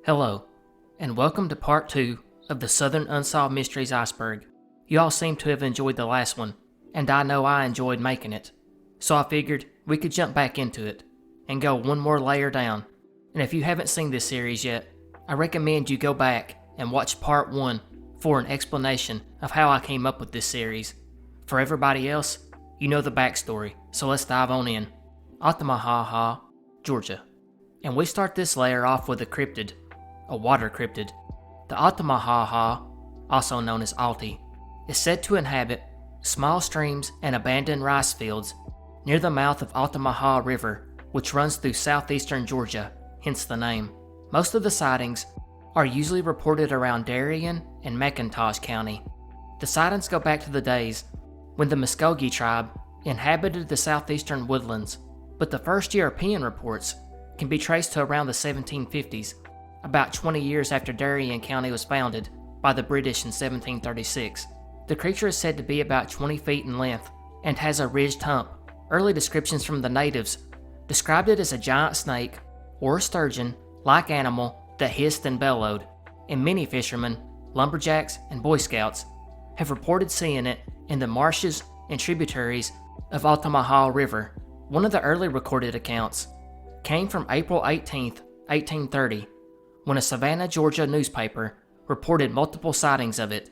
Hello, and welcome to part 2 of the Southern Unsolved Mysteries Iceberg. You all seem to have enjoyed the last one, and I know I enjoyed making it. So I figured we could jump back into it, and go one more layer down. And if you haven't seen this series yet, I recommend you go back and watch part 1 for an explanation of how I came up with this series. For everybody else, you know the backstory, so let's dive on in. Altamaha-ha, Georgia. And we start this layer off with a cryptid, a water cryptid. The Altamaha-ha, also known as Alti, is said to inhabit small streams and abandoned rice fields near the mouth of Altamaha River, which runs through southeastern Georgia, hence the name. Most of the sightings are usually reported around Darien and McIntosh County. The sightings go back to the days when the Muskogee tribe inhabited the southeastern woodlands, but the first European reports can be traced to around the 1750s, about 20 years after Darien County was founded by the British in 1736. The creature is said to be about 20 feet in length and has a ridged hump. Early descriptions from the natives described it as a giant snake or a sturgeon-like animal that hissed and bellowed, and many fishermen, lumberjacks, and Boy Scouts have reported seeing it in the marshes and tributaries of Altamaha River. One of the early recorded accounts came from April 18, 1830, when a Savannah, Georgia newspaper reported multiple sightings of it.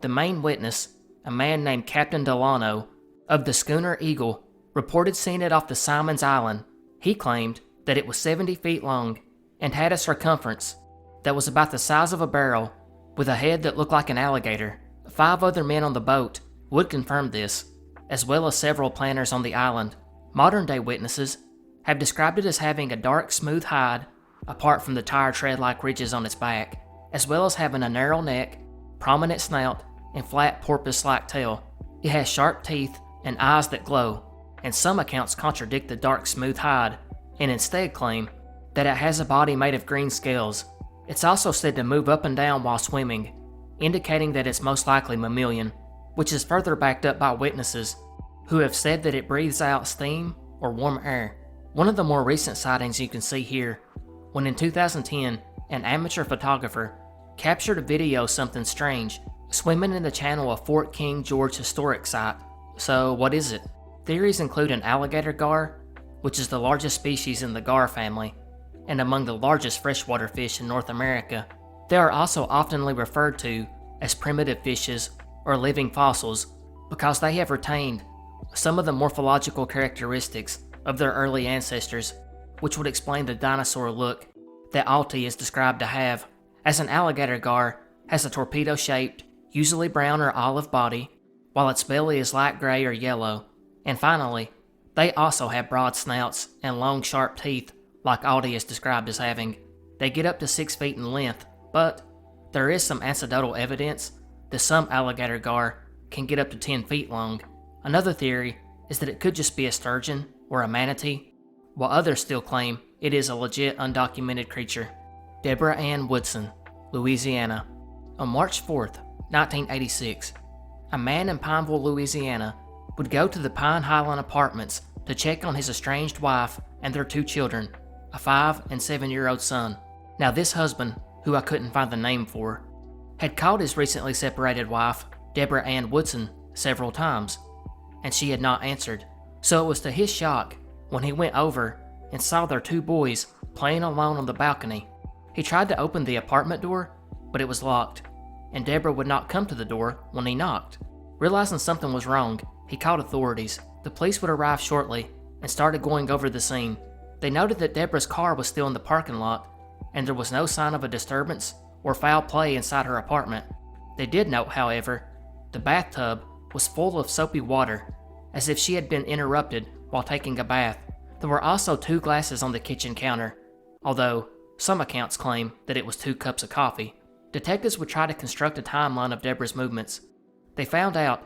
The main witness, a man named Captain Delano of the schooner Eagle, reported seeing it off the Simon's Island. He claimed that it was 70 feet long and had a circumference that was about the size of a barrel, with a head that looked like an alligator. 5 other men on the boat would confirm this, as well as several planters on the island. Modern-day witnesses have described it as having a dark, smooth hide, apart from the tire tread-like ridges on its back, as well as having a narrow neck, prominent snout, and flat porpoise-like tail. It has sharp teeth and eyes that glow, and some accounts contradict the dark, smooth hide, and instead claim that it has a body made of green scales. It's also said to move up and down while swimming, indicating that it's most likely mammalian, which is further backed up by witnesses who have said that it breathes out steam or warm air. One of the more recent sightings you can see here, when in 2010, an amateur photographer captured a video of something strange swimming in the channel of Fort King George Historic Site. So what is it? Theories include an alligator gar, which is the largest species in the gar family, and among the largest freshwater fish in North America. They are also oftenly referred to as primitive fishes or living fossils because they have retained some of the morphological characteristics of their early ancestors, which would explain the dinosaur look that Alti is described to have, as an alligator gar has a torpedo-shaped, usually brown or olive body, while its belly is light gray or yellow. And finally, they also have broad snouts and long sharp teeth like Alti is described as having. They get up to 6 feet in length, but there is some anecdotal evidence that some alligator gar can get up to 10 feet long. Another theory is that it could just be a sturgeon or a manatee, while others still claim it is a legit undocumented creature. Debra Ann Woodson, Louisiana. On March 4th, 1986, a man in Pineville, Louisiana would go to the Pine Highland Apartments to check on his estranged wife and their 2 children, a 5 and 7-year-old son. Now this husband, who I couldn't find the name for, had called his recently separated wife, Debra Ann Woodson, several times, and she had not answered. So it was to his shock when he went over and saw their 2 boys playing alone on the balcony. He tried to open the apartment door, but it was locked, and Debra would not come to the door when he knocked. Realizing something was wrong, he called authorities. The police would arrive shortly and started going over the scene. They noted that Debra's car was still in the parking lot, and there was no sign of a disturbance or foul play inside her apartment. They did note, however, the bathtub was full of soapy water, as if she had been interrupted while taking a bath. There were also 2 glasses on the kitchen counter, although some accounts claim that it was 2 cups of coffee. Detectives would try to construct a timeline of Debra's movements. They found out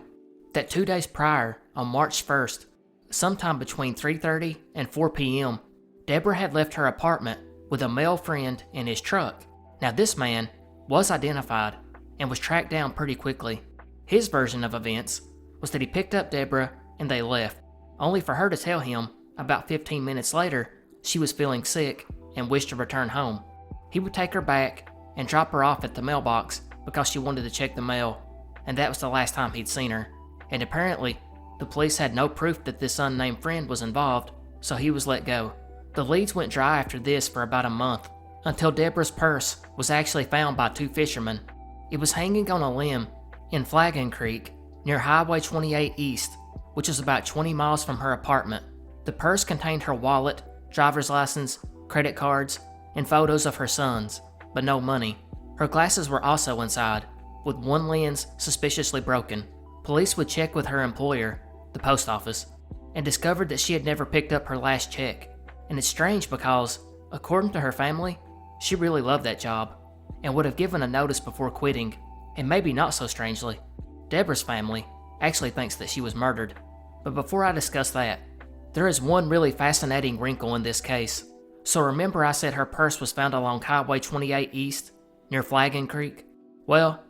that 2 days prior, on March 1st, sometime between 3:30 and 4 p.m., Debra had left her apartment with a male friend in his truck. Now this man was identified and was tracked down pretty quickly. His version of events was that he picked up Debra and they left, only for her to tell him about 15 minutes later she was feeling sick and wished to return home. He would take her back and drop her off at the mailbox because she wanted to check the mail, and that was the last time he'd seen her. And apparently, the police had no proof that this unnamed friend was involved, so he was let go. The leads went dry after this for about a month, until Debra's purse was actually found by 2 fishermen. It was hanging on a limb in Flagon Creek near Highway 28 East, which is about 20 miles from her apartment. The purse contained her wallet, driver's license, credit cards, and photos of her sons, but no money. Her glasses were also inside, with one lens suspiciously broken. Police would check with her employer, the post office, and discovered that she had never picked up her last check. And it's strange because, according to her family, she really loved that job, and would have given a notice before quitting. And maybe not so strangely, Debra's family actually thinks that she was murdered. But before I discuss that, there is one really fascinating wrinkle in this case. So remember I said her purse was found along Highway 28 East, near Flagon Creek? Well,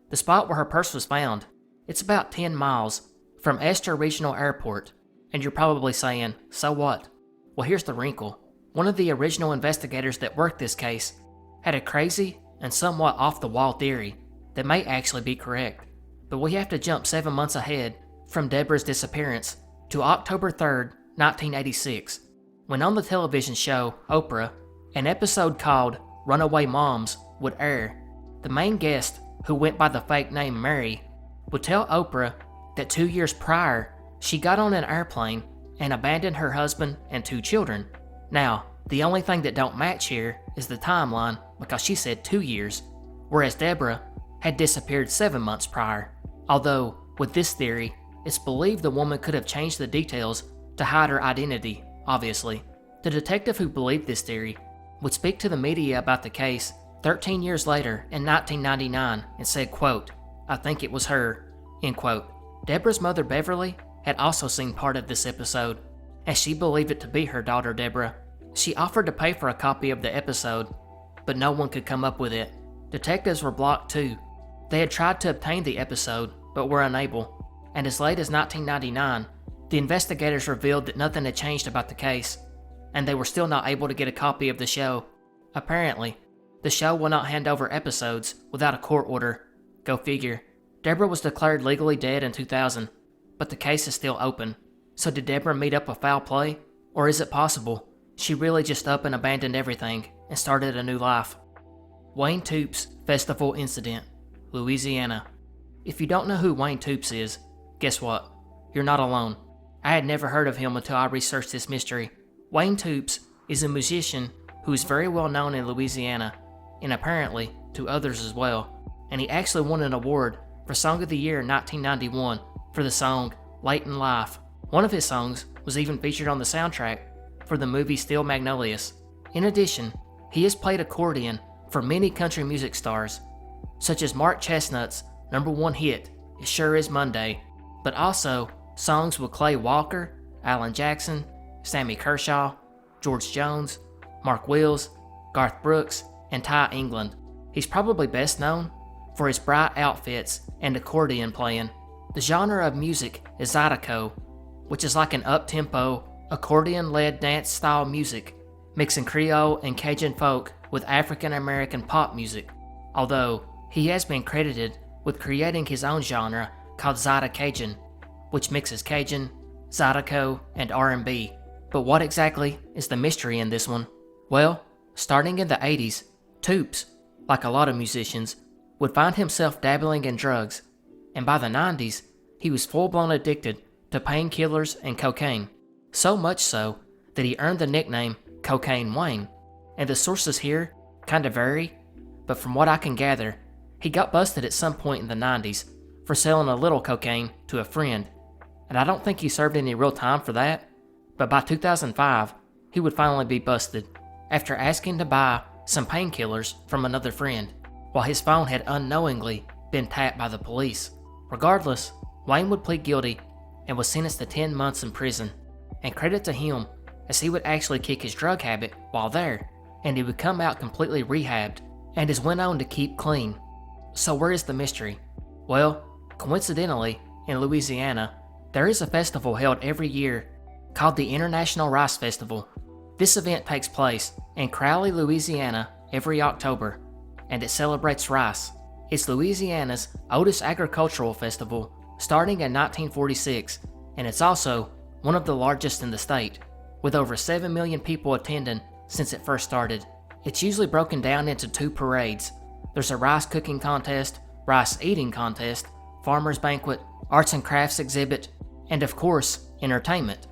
the spot where her purse was found, it's about 10 miles from Esther Regional Airport. And you're probably saying, so what? Well, here's the wrinkle. One of the original investigators that worked this case had a crazy and somewhat off-the-wall theory that may actually be correct. But we have to jump 7 months ahead from Debra's disappearance to October 3rd, 1986, when on the television show Oprah, an episode called Runaway Moms would air. The main guest, who went by the fake name Mary, would tell Oprah that 2 years prior, she got on an airplane and abandoned her husband and 2 children. Now, the only thing that don't match here is the timeline, because she said 2 years, whereas Debra had disappeared 7 months prior. Although, with this theory, it's believed the woman could have changed the details to hide her identity, obviously. The detective who believed this theory would speak to the media about the case 13 years later in 1999 and said, quote, "I think it was her," end quote. Debra's mother Beverly had also seen part of this episode, as she believed it to be her daughter Debra. She offered to pay for a copy of the episode, but no one could come up with it. Detectives were blocked too. They had tried to obtain the episode, but were unable. And as late as 1999, the investigators revealed that nothing had changed about the case, and they were still not able to get a copy of the show. Apparently, the show will not hand over episodes without a court order. Go figure. Debra was declared legally dead in 2000, but the case is still open. So did Debra meet up with foul play? Or is it possible she really just up and abandoned everything and started a new life? Wayne Toups Festival Incident, Louisiana. If you don't know who Wayne Toups is, guess what? You're not alone. I had never heard of him until I researched this mystery. Wayne Toups is a musician who is very well known in Louisiana, and apparently to others as well. And he actually won an award for Song of the Year in 1991 for the song Late in Life. One of his songs was even featured on the soundtrack for the movie Steel Magnolias. In addition, he has played accordion for many country music stars, such as Mark Chestnut's #1 hit, It Sure Is Monday, but also songs with Clay Walker, Alan Jackson, Sammy Kershaw, George Jones, Mark Wills, Garth Brooks, and Ty England. He's probably best known for his bright outfits and accordion playing. The genre of music is Zydeco, which is like an up-tempo, accordion-led dance-style music, mixing Creole and Cajun folk with African-American pop music, although he has been credited with creating his own genre called Zyde-Cajun, which mixes Cajun, Zydeco, and R&B. But what exactly is the mystery in this one? Well, starting in the 80s, Toups, like a lot of musicians, would find himself dabbling in drugs, and by the 90s, he was full-blown addicted to painkillers and cocaine, so much so that he earned the nickname Cocaine Wayne. And the sources here kinda vary, but from what I can gather, he got busted at some point in the 90s for selling a little cocaine to a friend, and I don't think he served any real time for that, but by 2005, he would finally be busted after asking to buy some painkillers from another friend, while his phone had unknowingly been tapped by the police. Regardless, Wayne would plead guilty and was sentenced to 10 months in prison, and credit to him, as he would actually kick his drug habit while there, and he would come out completely rehabbed, and is went on to keep clean. So where is the mystery? Well, coincidentally, in Louisiana, there is a festival held every year called the International Rice Festival. This event takes place in Crowley, Louisiana every October, and it celebrates rice. It's Louisiana's oldest agricultural festival, starting in 1946, and it's also one of the largest in the state, with over 7 million people attending since it first started. It's usually broken down into 2 parades. There's a rice cooking contest, rice eating contest, farmer's banquet, arts and crafts exhibit, and of course, entertainment,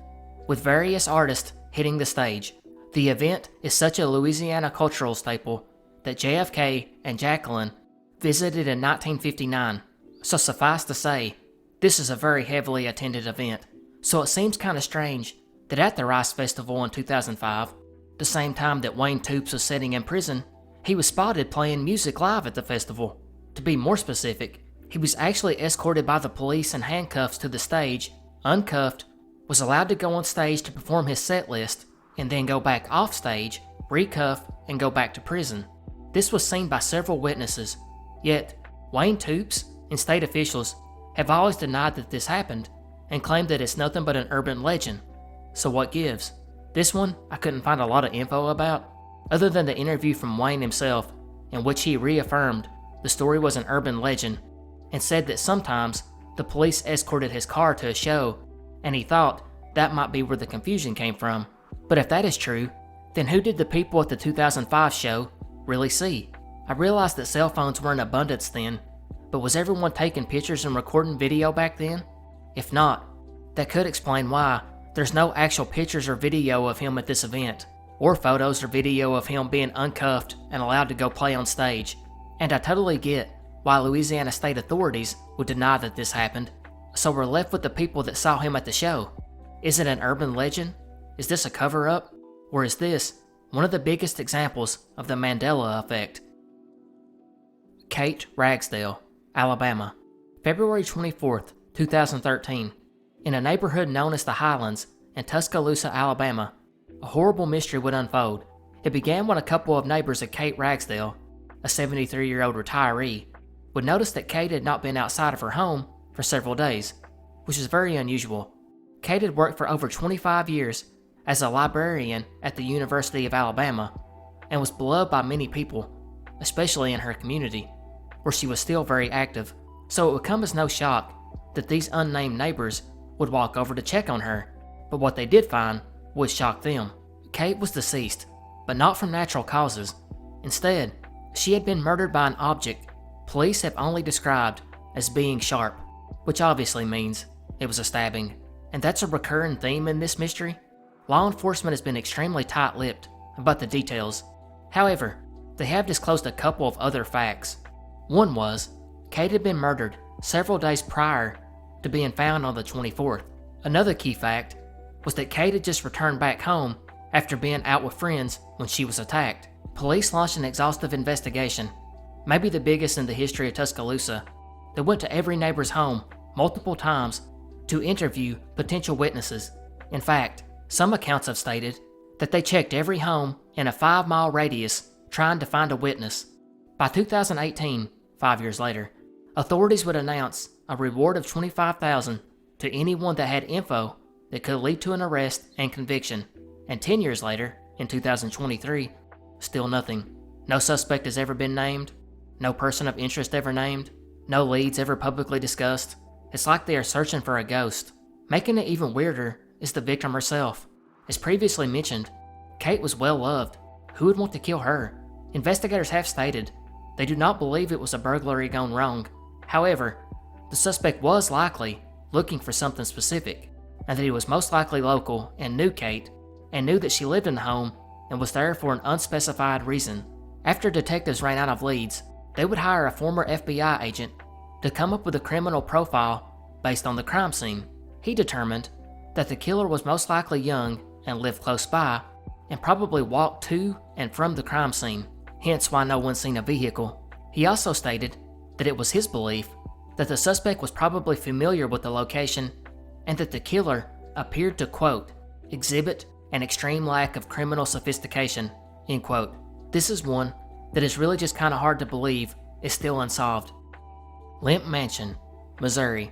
with various artists hitting the stage. The event is such a Louisiana cultural staple that JFK and Jacqueline visited in 1959, so suffice to say, this is a very heavily attended event. So it seems kind of strange that at the Rice Festival in 2005, the same time that Wayne Toups was sitting in prison, he was spotted playing music live at the festival. To be more specific, he was actually escorted by the police in handcuffs to the stage, uncuffed, was allowed to go on stage to perform his set list, and then go back off stage, recuff, and go back to prison. This was seen by several witnesses, yet Wayne Toups and state officials have always denied that this happened and claimed that it's nothing but an urban legend. So what gives? This one I couldn't find a lot of info about, other than the interview from Wayne himself, in which he reaffirmed the story was an urban legend and said that sometimes the police escorted his car to a show, and he thought that might be where the confusion came from. But if that is true, then who did the people at the 2005 show really see? I realized that cell phones were in abundance then, but was everyone taking pictures and recording video back then? If not, that could explain why there's no actual pictures or video of him at this event, or photos or video of him being uncuffed and allowed to go play on stage. And I totally get why Louisiana state authorities would deny that this happened, so we're left with the people that saw him at the show. Is it an urban legend? Is this a cover-up? Or is this one of the biggest examples of the Mandela effect? Kate Ragsdale, Alabama, February 24th, 2013. In a neighborhood known as the Highlands in Tuscaloosa, Alabama, a horrible mystery would unfold. It began when a couple of neighbors of Kate Ragsdale, a 73-year-old retiree, would notice that Kate had not been outside of her home for several days, which is very unusual. Kate had worked for over 25 years as a librarian at the University of Alabama and was beloved by many people, especially in her community, where she was still very active, so it would come as no shock that these unnamed neighbors would walk over to check on her, but what they did find would shock them. Kate was deceased, but not from natural causes. Instead, she had been murdered by an object police have only described as being sharp, which obviously means it was a stabbing, and that's a recurring theme in this mystery. Law enforcement has been extremely tight-lipped about the details. However, they have disclosed a couple of other facts. One was, Kate had been murdered several days prior to being found on the 24th. Another key fact was that Kate had just returned back home after being out with friends when she was attacked. Police launched an exhaustive investigation, maybe the biggest in the history of Tuscaloosa. They went to every neighbor's home multiple times to interview potential witnesses. In fact, some accounts have stated that they checked every home in a 5-mile radius trying to find a witness. By 2018, 5 years later, authorities would announce a reward of $25,000 to anyone that had info that could lead to an arrest and conviction. And 10 years later, in 2023, still nothing. No suspect has ever been named, no person of interest ever named, no leads ever publicly discussed. It's like they are searching for a ghost. Making it even weirder is the victim herself. As previously mentioned, Kate was well loved. Who would want to kill her? Investigators have stated they do not believe it was a burglary gone wrong. However, the suspect was likely looking for something specific, and that he was most likely local and knew Kate, and knew that she lived in the home and was there for an unspecified reason. After detectives ran out of leads, they would hire a former FBI agent to come up with a criminal profile based on the crime scene. He determined that the killer was most likely young and lived close by, and probably walked to and from the crime scene, hence why no one seen a vehicle. He also stated that it was his belief that the suspect was probably familiar with the location and that the killer appeared to, quote, exhibit an extreme lack of criminal sophistication, end quote. This is one that is really just kind of hard to believe is still unsolved. Lemp Mansion, Missouri.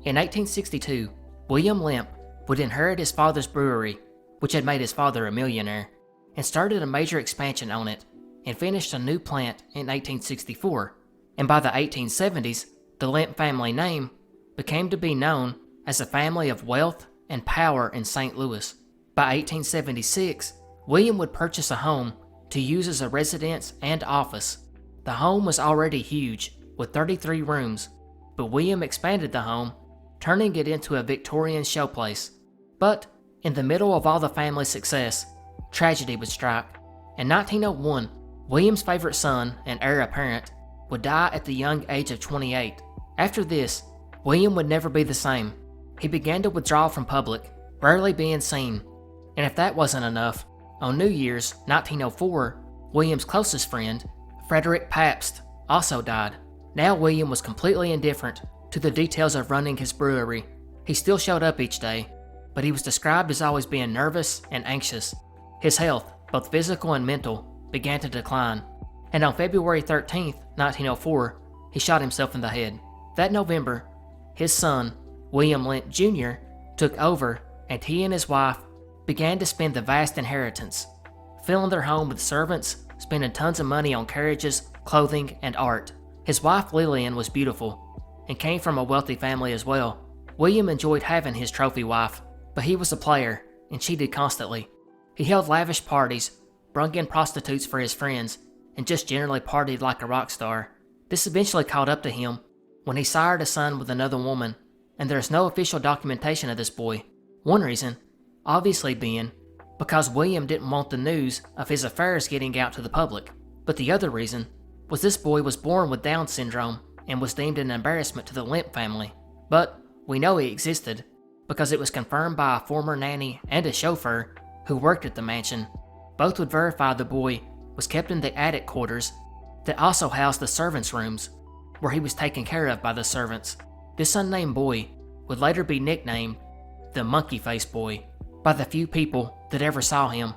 In 1862, William Lemp would inherit his father's brewery, which had made his father a millionaire, and started a major expansion on it. and finished a new plant in 1864, and by the 1870s, the Lemp family name became to be known as a family of wealth and power in St. Louis. By 1876, William would purchase a home to use as a residence and office. The home was already huge, with 33 rooms, but William expanded the home, turning it into a Victorian showplace. But in the middle of all the family's success, tragedy would strike. In 1901, William's favorite son and heir apparent would die at the young age of 28. After this, William would never be the same. He began to withdraw from public, rarely being seen. And if that wasn't enough, on New Year's 1904, William's closest friend, Frederick Pabst, also died. Now William was completely indifferent to the details of running his brewery. He still showed up each day, but he was described as always being nervous and anxious. His health, both physical and mental, began to decline, and on February 13, 1904, he shot himself in the head. That November, his son, William Lemp Jr., took over, and he and his wife began to spend the vast inheritance, filling their home with servants, spending tons of money on carriages, clothing, and art. His wife Lillian was beautiful, and came from a wealthy family as well. William enjoyed having his trophy wife, but he was a player, and cheated constantly. He held lavish parties, brung in prostitutes for his friends, and just generally partied like a rock star. This eventually caught up to him when he sired a son with another woman, and there is no official documentation of this boy. One reason, obviously being because William didn't want the news of his affairs getting out to the public. But the other reason was this boy was born with Down syndrome and was deemed an embarrassment to the Lemp family. But we know he existed because it was confirmed by a former nanny and a chauffeur who worked at the mansion. Both would verify the boy was kept in the attic quarters that also housed the servants' rooms, where he was taken care of by the servants. This unnamed boy would later be nicknamed the Monkey Face Boy by the few people that ever saw him,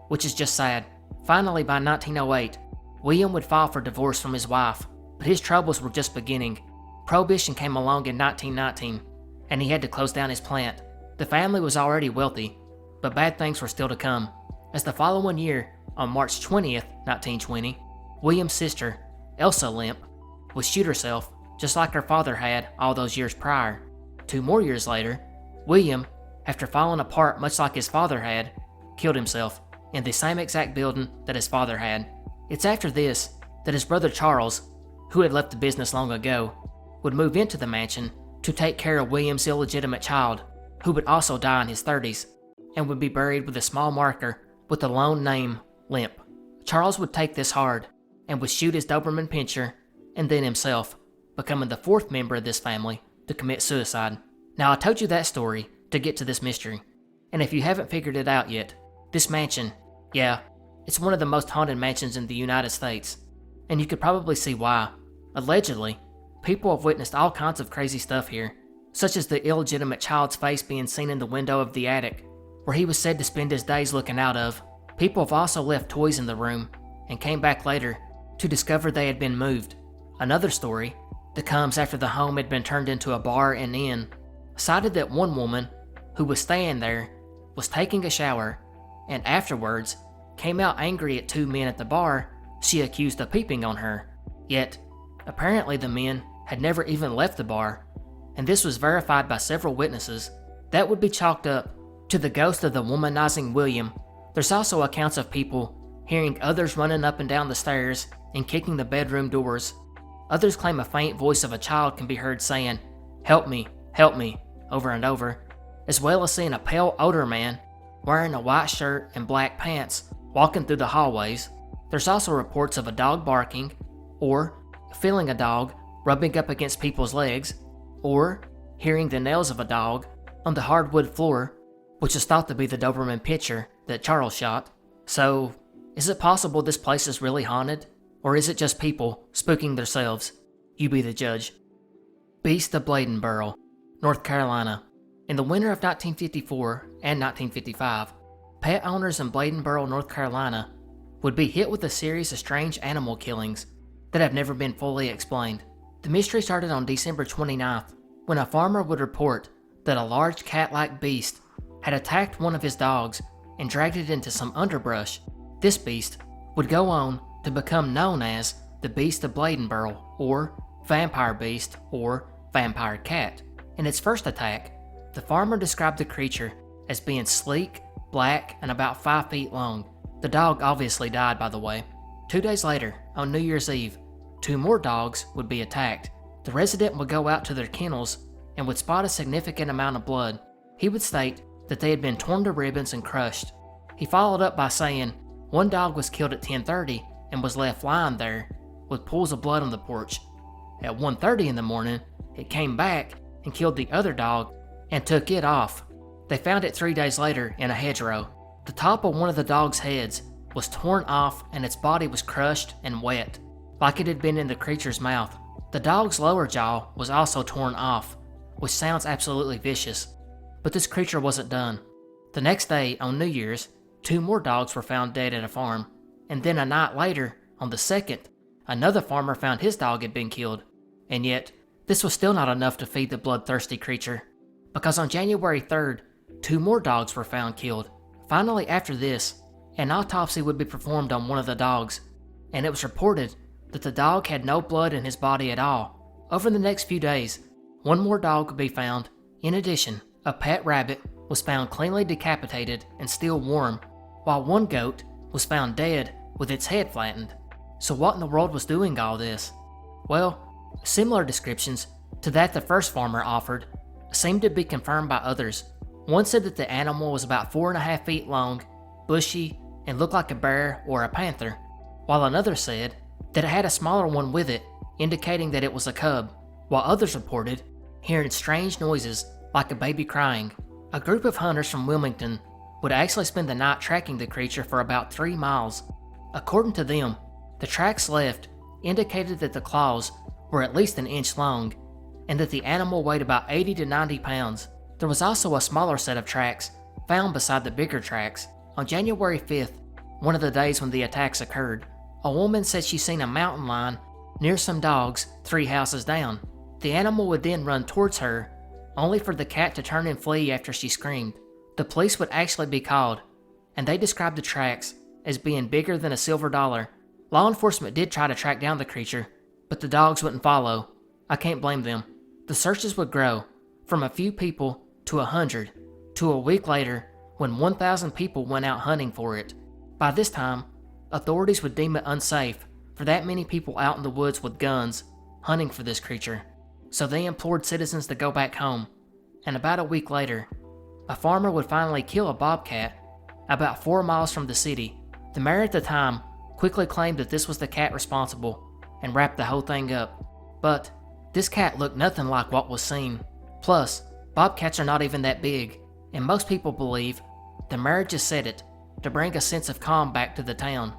which is just sad. Finally, by 1908, William would file for divorce from his wife, but his troubles were just beginning. Prohibition came along in 1919, and he had to close down his plant. The family was already wealthy, but bad things were still to come, as the following year, on March 20th, 1920, William's sister, Elsa Lemp, would shoot herself just like her father had all those years prior. 2 more years later, William, after falling apart much like his father had, killed himself in the same exact building that his father had. It's after this that his brother Charles, who had left the business long ago, would move into the mansion to take care of William's illegitimate child, who would also die in his 30s, and would be buried with a small marker with the lone name Lemp. Charles would take this hard and would shoot his Doberman Pinscher and then himself, becoming the 4th member of this family to commit suicide. Now, I told you that story to get to this mystery, and if you haven't figured it out yet, this mansion, yeah, it's one of the most haunted mansions in the United States, and you could probably see why. Allegedly, people have witnessed all kinds of crazy stuff here, such as the illegitimate child's face being seen in the window of the attic, where he was said to spend his days looking out of. People have also left toys in the room, and came back later to discover they had been moved. Another story, that comes after the home had been turned into a bar and inn, cited that one woman who was staying there was taking a shower, and afterwards came out angry at 2 men at the bar she accused of peeping on her. Yet, apparently the men had never even left the bar, and this was verified by several witnesses. That would be chalked up to the ghost of the womanizing William. There's also accounts of people hearing others running up and down the stairs and kicking the bedroom doors. Others claim a faint voice of a child can be heard saying, help me," over and over, as well as seeing a pale older man wearing a white shirt and black pants walking through the hallways. There's also reports of a dog barking, or feeling a dog rubbing up against people's legs, or hearing the nails of a dog on the hardwood floor, which is thought to be the Doberman Pinscher that Charles shot. So, is it possible this place is really haunted? Or is it just people spooking themselves? You be the judge. Beast of Bladenboro, North Carolina. In the winter of 1954 and 1955, pet owners in Bladenboro, North Carolina would be hit with a series of strange animal killings that have never been fully explained. The mystery started on December 29th, when a farmer would report that a large cat-like beast had attacked one of his dogs and dragged it into some underbrush. This beast would go on to become known as the Beast of Bladenboro, or Vampire Beast, or Vampire Cat. In its first attack, the farmer described the creature as being sleek, black, and about 5 feet long. The dog obviously died, by the way. 2 days later, on New Year's Eve, 2 more dogs would be attacked. The resident would go out to their kennels and would spot a significant amount of blood. He would state that they had been torn to ribbons and crushed. He followed up by saying one dog was killed at 10:30 and was left lying there with pools of blood on the porch. At 1:30 in the morning, it came back and killed the other dog and took it off. They found it 3 days later in a hedgerow. The top of one of the dog's heads was torn off and its body was crushed and wet, like it had been in the creature's mouth. The dog's lower jaw was also torn off, which sounds absolutely vicious. But this creature wasn't done. The next day, on New Year's, 2 more dogs were found dead at a farm, and then a night later, on the 2nd, another farmer found his dog had been killed. And yet, this was still not enough to feed the bloodthirsty creature, because on January 3rd, 2 more dogs were found killed. Finally, after this, an autopsy would be performed on one of the dogs, and it was reported that the dog had no blood in his body at all. Over the next few days, 1 more dog would be found. In addition, a pet rabbit was found cleanly decapitated and still warm, while 1 goat was found dead with its head flattened. So what in the world was doing all this? Well, similar descriptions to that the first farmer offered seemed to be confirmed by others. One said that the animal was about 4.5 feet long, bushy, and looked like a bear or a panther, while another said that it had a smaller one with it, indicating that it was a cub, while others reported hearing strange noises like a baby crying. A group of hunters from Wilmington would actually spend the night tracking the creature for about 3 miles. According to them, the tracks left indicated that the claws were at least 1 inch long, and that the animal weighed about 80 to 90 pounds. There was also a smaller set of tracks found beside the bigger tracks. On January 5th, one of the days when the attacks occurred, a woman said she seen a mountain lion near some dogs 3 houses down. The animal would then run towards her, only for the cat to turn and flee after she screamed. The police would actually be called, and they described the tracks as being bigger than a silver dollar. Law enforcement did try to track down the creature, but the dogs wouldn't follow. I can't blame them. The searches would grow from a few people to 100, to a week later when 1,000 people went out hunting for it. By this time, authorities would deem it unsafe for that many people out in the woods with guns hunting for this creature, so they implored citizens to go back home. And about a week later, a farmer would finally kill a bobcat about 4 miles from the city. The mayor at the time quickly claimed that this was the cat responsible and wrapped the whole thing up. But this cat looked nothing like what was seen. Plus, bobcats are not even that big, and most people believe the mayor just said it to bring a sense of calm back to the town.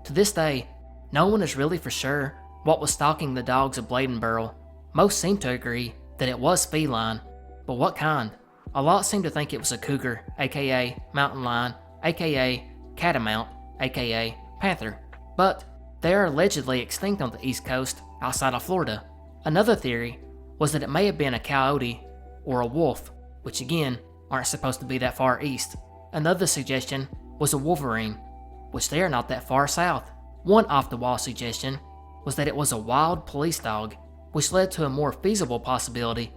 To this day, no one is really for sure what was stalking the dogs of Bladenboro. Most seem to agree that it was feline, but what kind? A lot seem to think it was a cougar, aka mountain lion, aka catamount, aka panther, but they are allegedly extinct on the East Coast outside of Florida. Another theory was that it may have been a coyote or a wolf, which again aren't supposed to be that far east. Another suggestion was a wolverine, which they are not that far south. One off-the-wall suggestion was that it was a wild police dog, which led to a more feasible possibility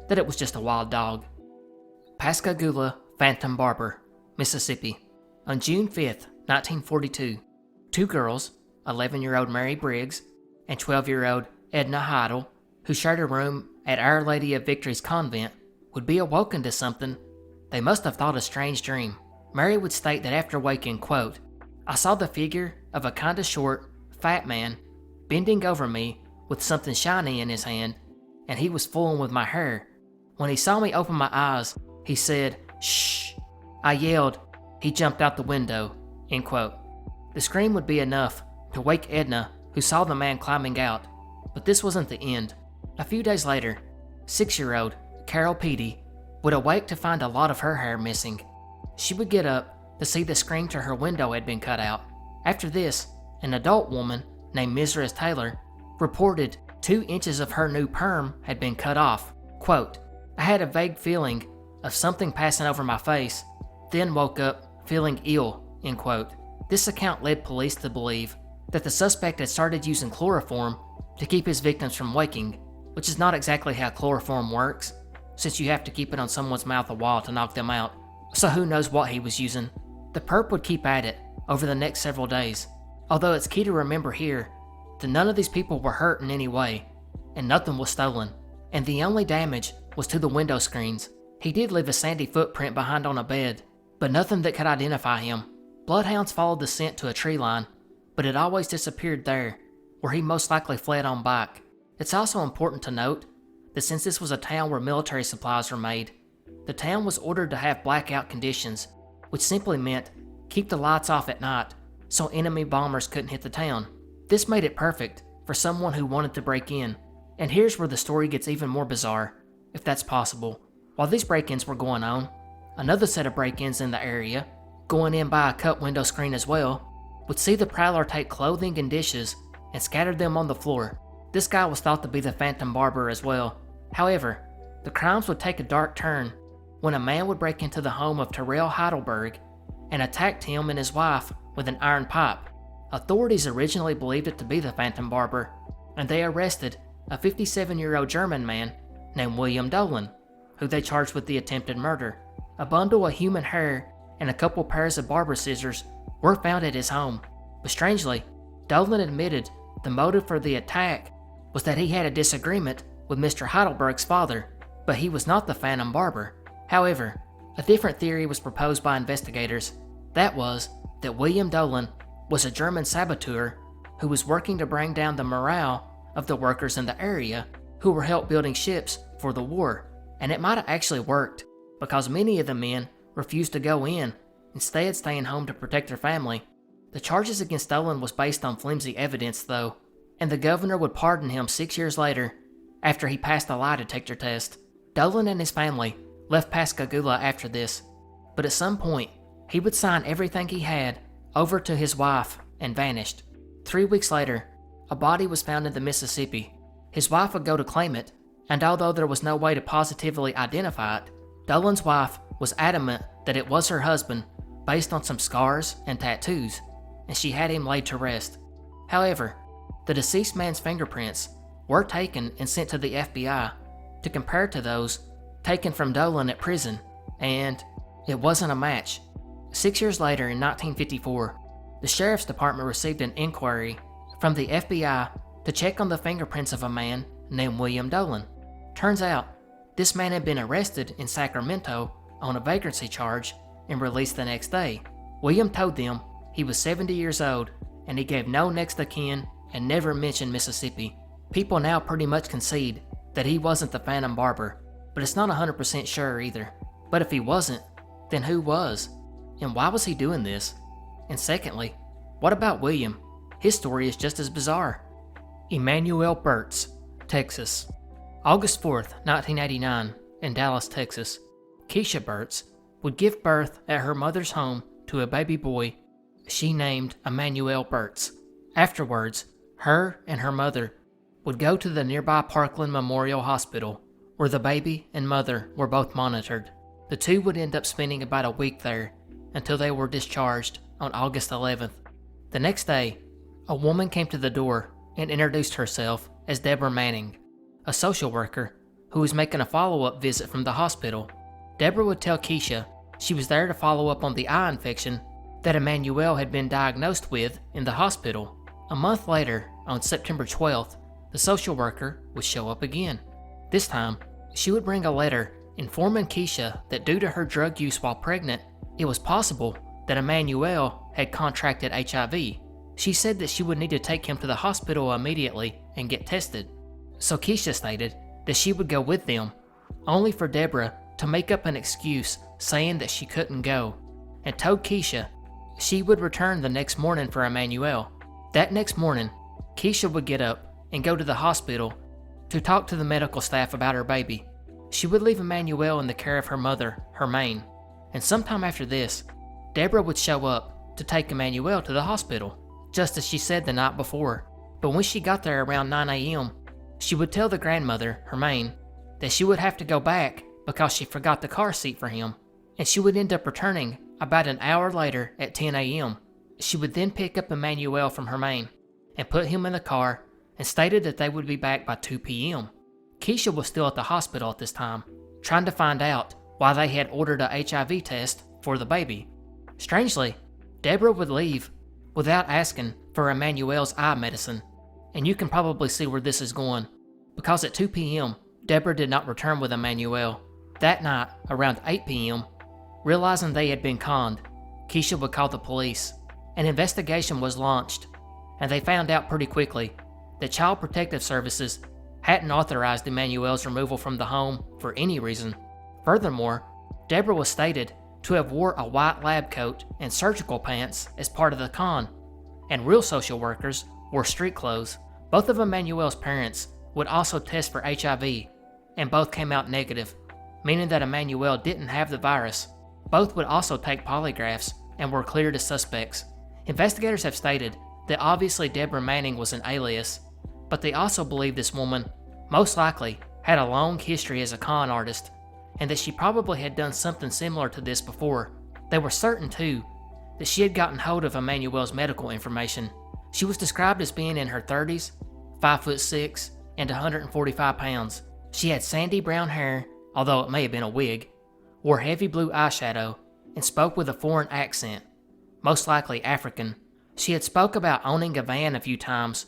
that it was just a wild dog. Pascagoula Phantom Barber, Mississippi. On June 5th, 1942, 2 girls, 11-year-old Mary Briggs and 12-year-old Edna Heidel, who shared a room at Our Lady of Victory's convent, would be awoken to something they must have thought a strange dream. Mary would state that after waking, quote, "I saw the figure of a kinda short, fat man bending over me with something shiny in his hand, and he was fooling with my hair. When he saw me open my eyes, he said, 'Shh.' I yelled. He jumped out the window," end quote. The scream would be enough to wake Edna, who saw the man climbing out, but this wasn't the end. A few days later, 6-year-old Carol Petey would awake to find a lot of her hair missing. She would get up to see the screen to her window had been cut out. After this, an adult woman named Mrs. Taylor reported 2 inches of her new perm had been cut off. Quote, "I had a vague feeling of something passing over my face, then woke up feeling ill," end quote. This account led police to believe that the suspect had started using chloroform to keep his victims from waking, which is not exactly how chloroform works, since you have to keep it on someone's mouth a while to knock them out, so who knows what he was using. The perp would keep at it over the next several days, although it's key to remember here that none of these people were hurt in any way, and nothing was stolen, and the only damage was to the window screens. He did leave a sandy footprint behind on a bed, but nothing that could identify him. Bloodhounds followed the scent to a tree line, but it always disappeared there, where he most likely fled on back. It's also important to note that since this was a town where military supplies were made, the town was ordered to have blackout conditions, which simply meant keep the lights off at night so enemy bombers couldn't hit the town. This made it perfect for someone who wanted to break in, and here's where the story gets even more bizarre, if that's possible. While these break-ins were going on, another set of break-ins in the area, going in by a cut window screen as well, would see the prowler take clothing and dishes and scatter them on the floor. This guy was thought to be the Phantom Barber as well. However, the crimes would take a dark turn when a man would break into the home of Terrell Heidelberg and attacked him and his wife with an iron pipe. Authorities originally believed it to be the Phantom Barber, and they arrested a 57-year-old German man named William Dolan, who they charged with the attempted murder. A bundle of human hair and a couple pairs of barber scissors were found at his home, but strangely, Dolan admitted the motive for the attack was that he had a disagreement with Mr. Heidelberg's father, but he was not the Phantom Barber. However, a different theory was proposed by investigators. That was that William Dolan was a German saboteur who was working to bring down the morale of the workers in the area who were help building ships for the war. And it might have actually worked, because many of the men refused to go in, instead staying home to protect their family. The charges against Dolan was based on flimsy evidence though, and the governor would pardon him 6 years later after he passed the lie detector test. Dolan and his family left Pascagoula after this, but at some point, he would sign everything he had over to his wife and vanished. 3 weeks later, a body was found in the Mississippi. His wife would go to claim it, and although there was no way to positively identify it, Dolan's wife was adamant that it was her husband based on some scars and tattoos, and she had him laid to rest. However, the deceased man's fingerprints were taken and sent to the FBI to compare to those taken from Dolan at prison, and it wasn't a match. 6 years later, in 1954, the Sheriff's Department received an inquiry from the FBI to check on the fingerprints of a man named William Dolan. Turns out, this man had been arrested in Sacramento on a vagrancy charge and released the next day. William told them he was 70 years old and he gave no next of kin and never mentioned Mississippi. People now pretty much concede that he wasn't the Phantom Barber, but it's not 100% sure either. But if he wasn't, then who was? And why was he doing this? And secondly, what about William? His story is just as bizarre. Emmanuel Birts, Texas. August 4th, 1989, in Dallas, Texas, Keisha Birts would give birth at her mother's home to a baby boy she named Emmanuel Birts. Afterwards, her and her mother would go to the nearby Parkland Memorial Hospital, where the baby and mother were both monitored. The two would end up spending about a week there until they were discharged on August 11th. The next day, a woman came to the door and introduced herself as Debra Manning, a social worker who was making a follow-up visit from the hospital. Debra would tell Keisha she was there to follow up on the eye infection that Emmanuel had been diagnosed with in the hospital. A month later, on September 12th, the social worker would show up again. This time, she would bring a letter informing Keisha that due to her drug use while pregnant, it was possible that Emmanuel had contracted HIV. She said that she would need to take him to the hospital immediately and get tested. So Keisha stated that she would go with them, only for Debra to make up an excuse saying that she couldn't go, and told Keisha she would return the next morning for Emmanuel. That next morning, Keisha would get up and go to the hospital to talk to the medical staff about her baby. She would leave Emmanuel in the care of her mother, Hermaine, and sometime after this, Debra would show up to take Emmanuel to the hospital, just as she said the night before. But when she got there around 9 a.m., she would tell the grandmother, Hermaine, that she would have to go back because she forgot the car seat for him, and she would end up returning about an hour later at 10 a.m. She would then pick up Emmanuel from Hermaine. and put him in the car and stated that they would be back by 2 p.m. Keisha was still at the hospital at this time, trying to find out why they had ordered a HIV test for the baby. Strangely, Debra would leave without asking for Emmanuel's eye medicine, and you can probably see where this is going, because at 2 p.m., Debra did not return with Emmanuel. That night, around 8 p.m., realizing they had been conned, Keisha would call the police. An investigation was launched, and they found out pretty quickly that Child Protective Services hadn't authorized Emmanuel's removal from the home for any reason. Furthermore, Debra was stated to have wore a white lab coat and surgical pants as part of the con, and real social workers wore street clothes. Both of Emmanuel's parents would also test for HIV, and both came out negative, meaning that Emmanuel didn't have the virus. Both would also take polygraphs and were cleared as suspects. Investigators have stated that obviously Debra Manning was an alias, but they also believe this woman most likely had a long history as a con artist, and that she probably had done something similar to this before. They were certain, too, that she had gotten hold of Emmanuel's medical information. She was described as being in her 30s, 5'6", and 145 pounds. She had sandy brown hair, although it may have been a wig, wore heavy blue eyeshadow, and spoke with a foreign accent, most likely African. She had spoke about owning a van a few times,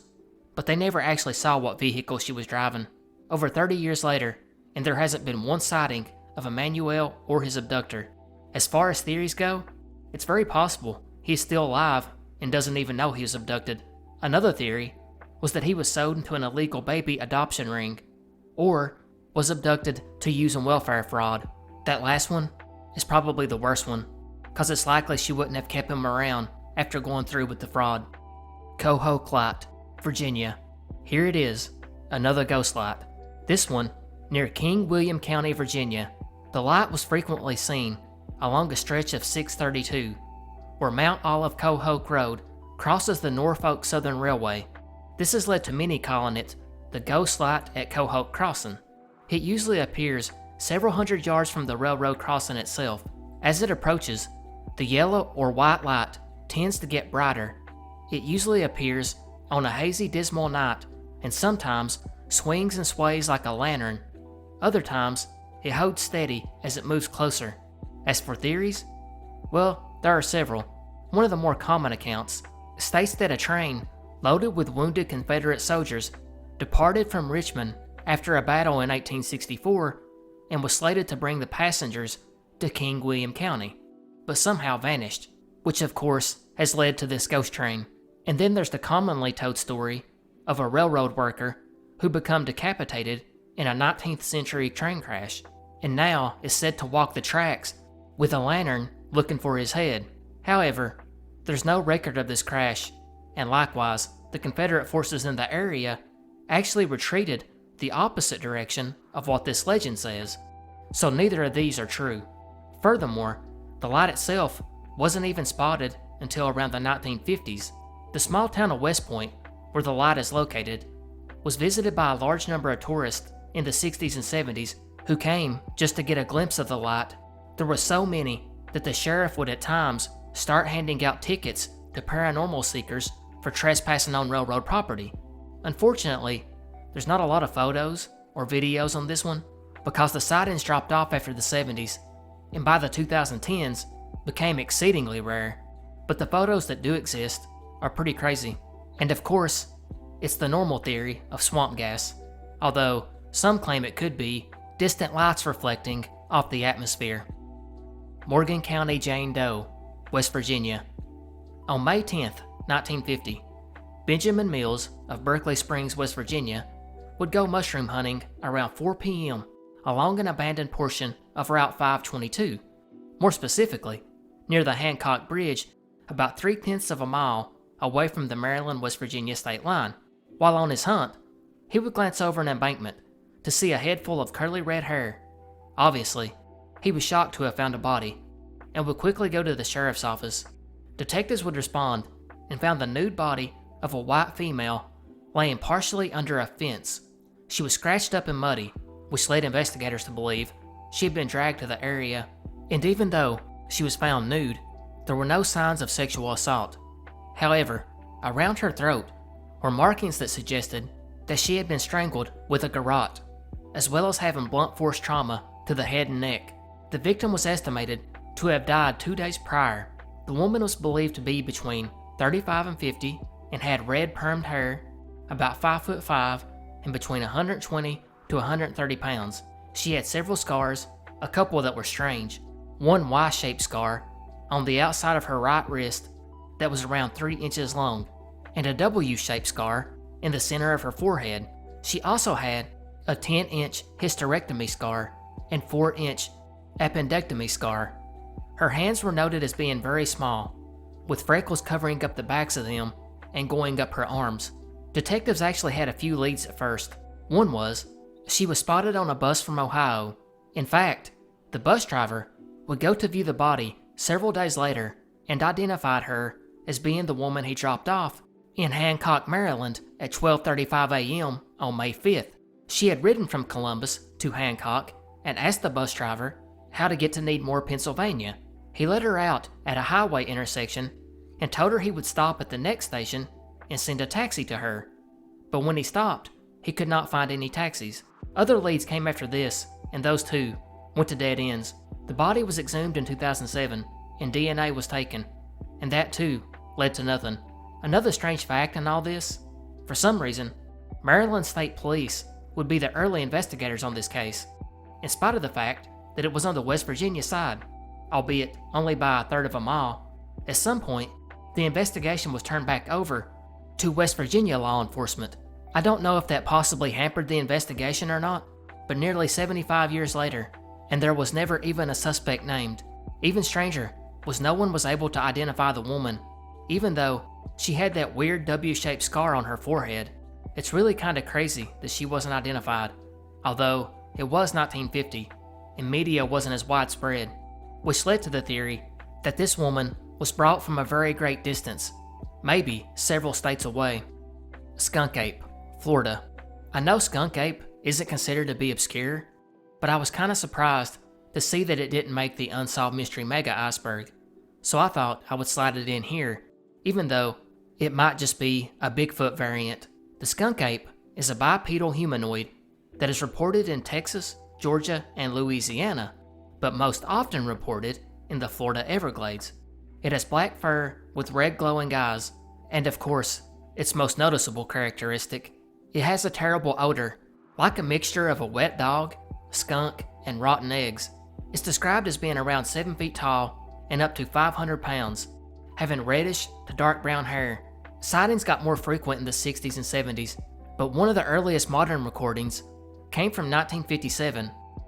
but they never actually saw what vehicle she was driving. Over 30 years later, and there hasn't been one sighting of Emmanuel or his abductor. As far as theories go, it's very possible he is still alive and doesn't even know he was abducted. Another theory was that he was sold into an illegal baby adoption ring, or was abducted to use in welfare fraud. That last one is probably the worst one, cause it's likely she wouldn't have kept him around after going through with the fraud. Cohoke Light, Virginia. Here it is, another ghost light. This one near King William County, Virginia. The light was frequently seen along a stretch of 632, where Mount Olive Cohoke Road crosses the Norfolk Southern Railway. This has led to many calling it the ghost light at Cohoke Crossing. It usually appears several hundred yards from the railroad crossing itself. As it approaches, the yellow or white light tends to get brighter. It usually appears on a hazy, dismal night, and sometimes swings and sways like a lantern. Other times, it holds steady as it moves closer. As for theories, well, there are several. One of the more common accounts states that a train loaded with wounded Confederate soldiers departed from Richmond after a battle in 1864 and was slated to bring the passengers to King William County, but somehow vanished, which of course has led to this ghost train. And then there's the commonly told story of a railroad worker who became decapitated in a 19th century train crash, and now is said to walk the tracks with a lantern looking for his head. However, there's no record of this crash, and likewise, the Confederate forces in the area actually retreated the opposite direction of what this legend says, so neither of these are true. Furthermore, the light itself wasn't even spotted until around the 1950s. The small town of West Point, where the light is located, was visited by a large number of tourists in the 60s and 70s who came just to get a glimpse of the light. There were so many that the sheriff would at times start handing out tickets to paranormal seekers for trespassing on railroad property. Unfortunately, there's not a lot of photos or videos on this one because the sightings dropped off after the 70s, and by the 2010s became exceedingly rare. But the photos that do exist are pretty crazy. And of course, it's the normal theory of swamp gas, although some claim it could be distant lights reflecting off the atmosphere. Morgan County Jane Doe, West Virginia. On May 10th, 1950, Benjamin Mills of Berkeley Springs, West Virginia, would go mushroom hunting around 4 p.m. along an abandoned portion of Route 522, more specifically, near the Hancock Bridge, about 3/10 of a mile away from the Maryland-West Virginia state line. While on his hunt, he would glance over an embankment to see a head full of curly red hair. Obviously, he was shocked to have found a body, and would quickly go to the sheriff's office. Detectives would respond and found the nude body of a white female laying partially under a fence. She was scratched up and muddy, which led investigators to believe she had been dragged to the area, and even though she was found nude, there were no signs of sexual assault. However, around her throat were markings that suggested that she had been strangled with a garrote, as well as having blunt force trauma to the head and neck. The victim was estimated to have died 2 days prior. The woman was believed to be between 35 and 50 and had red permed hair, about 5'5", and between 120 to 130 pounds. She had several scars, a couple that were strange. One Y-shaped scar on the outside of her right wrist that was around 3 inches long, and a W-shaped scar in the center of her forehead. She also had a 10-inch hysterectomy scar and 4-inch appendectomy scar. Her hands were noted as being very small, with freckles covering up the backs of them and going up her arms. Detectives actually had a few leads at first. One was, she was spotted on a bus from Ohio. In fact, the bus driver would go to view the body several days later and identified her as being the woman he dropped off in Hancock, Maryland at 12:35 a.m. on May 5th. She had ridden from Columbus to Hancock and asked the bus driver how to get to Needmore, Pennsylvania. He let her out at a highway intersection and told her he would stop at the next station and send a taxi to her. But when he stopped, he could not find any taxis. Other leads came after this, and those too went to dead ends. The body was exhumed in 2007, and DNA was taken, and that too led to nothing. Another strange fact in all this, for some reason, Maryland State Police would be the early investigators on this case, in spite of the fact that it was on the West Virginia side, albeit only by a third of a mile. At some point, the investigation was turned back over to West Virginia law enforcement. I don't know if that possibly hampered the investigation or not, but nearly 75 years later, and there was never even a suspect named. Even stranger was no one was able to identify the woman, even though she had that weird W-shaped scar on her forehead. It's really kind of crazy that she wasn't identified, although it was 1950, and media wasn't as widespread, which led to the theory that this woman was brought from a very great distance, maybe several states away. Skunk Ape, Florida. I know Skunk Ape isn't considered to be obscure, but I was kind of surprised to see that it didn't make the Unsolved Mystery Mega Iceberg, so I thought I would slide it in here, even though it might just be a Bigfoot variant. The skunk ape is a bipedal humanoid that is reported in Texas, Georgia, and Louisiana, but most often reported in the Florida Everglades. It has black fur with red glowing eyes, and of course, its most noticeable characteristic, it has a terrible odor, like a mixture of a wet dog, skunk, and rotten eggs. It's described as being around 7 feet tall and up to 500 pounds, having reddish to dark brown hair. Sightings got more frequent in the 60s and 70s, but one of the earliest modern recordings came from 1957,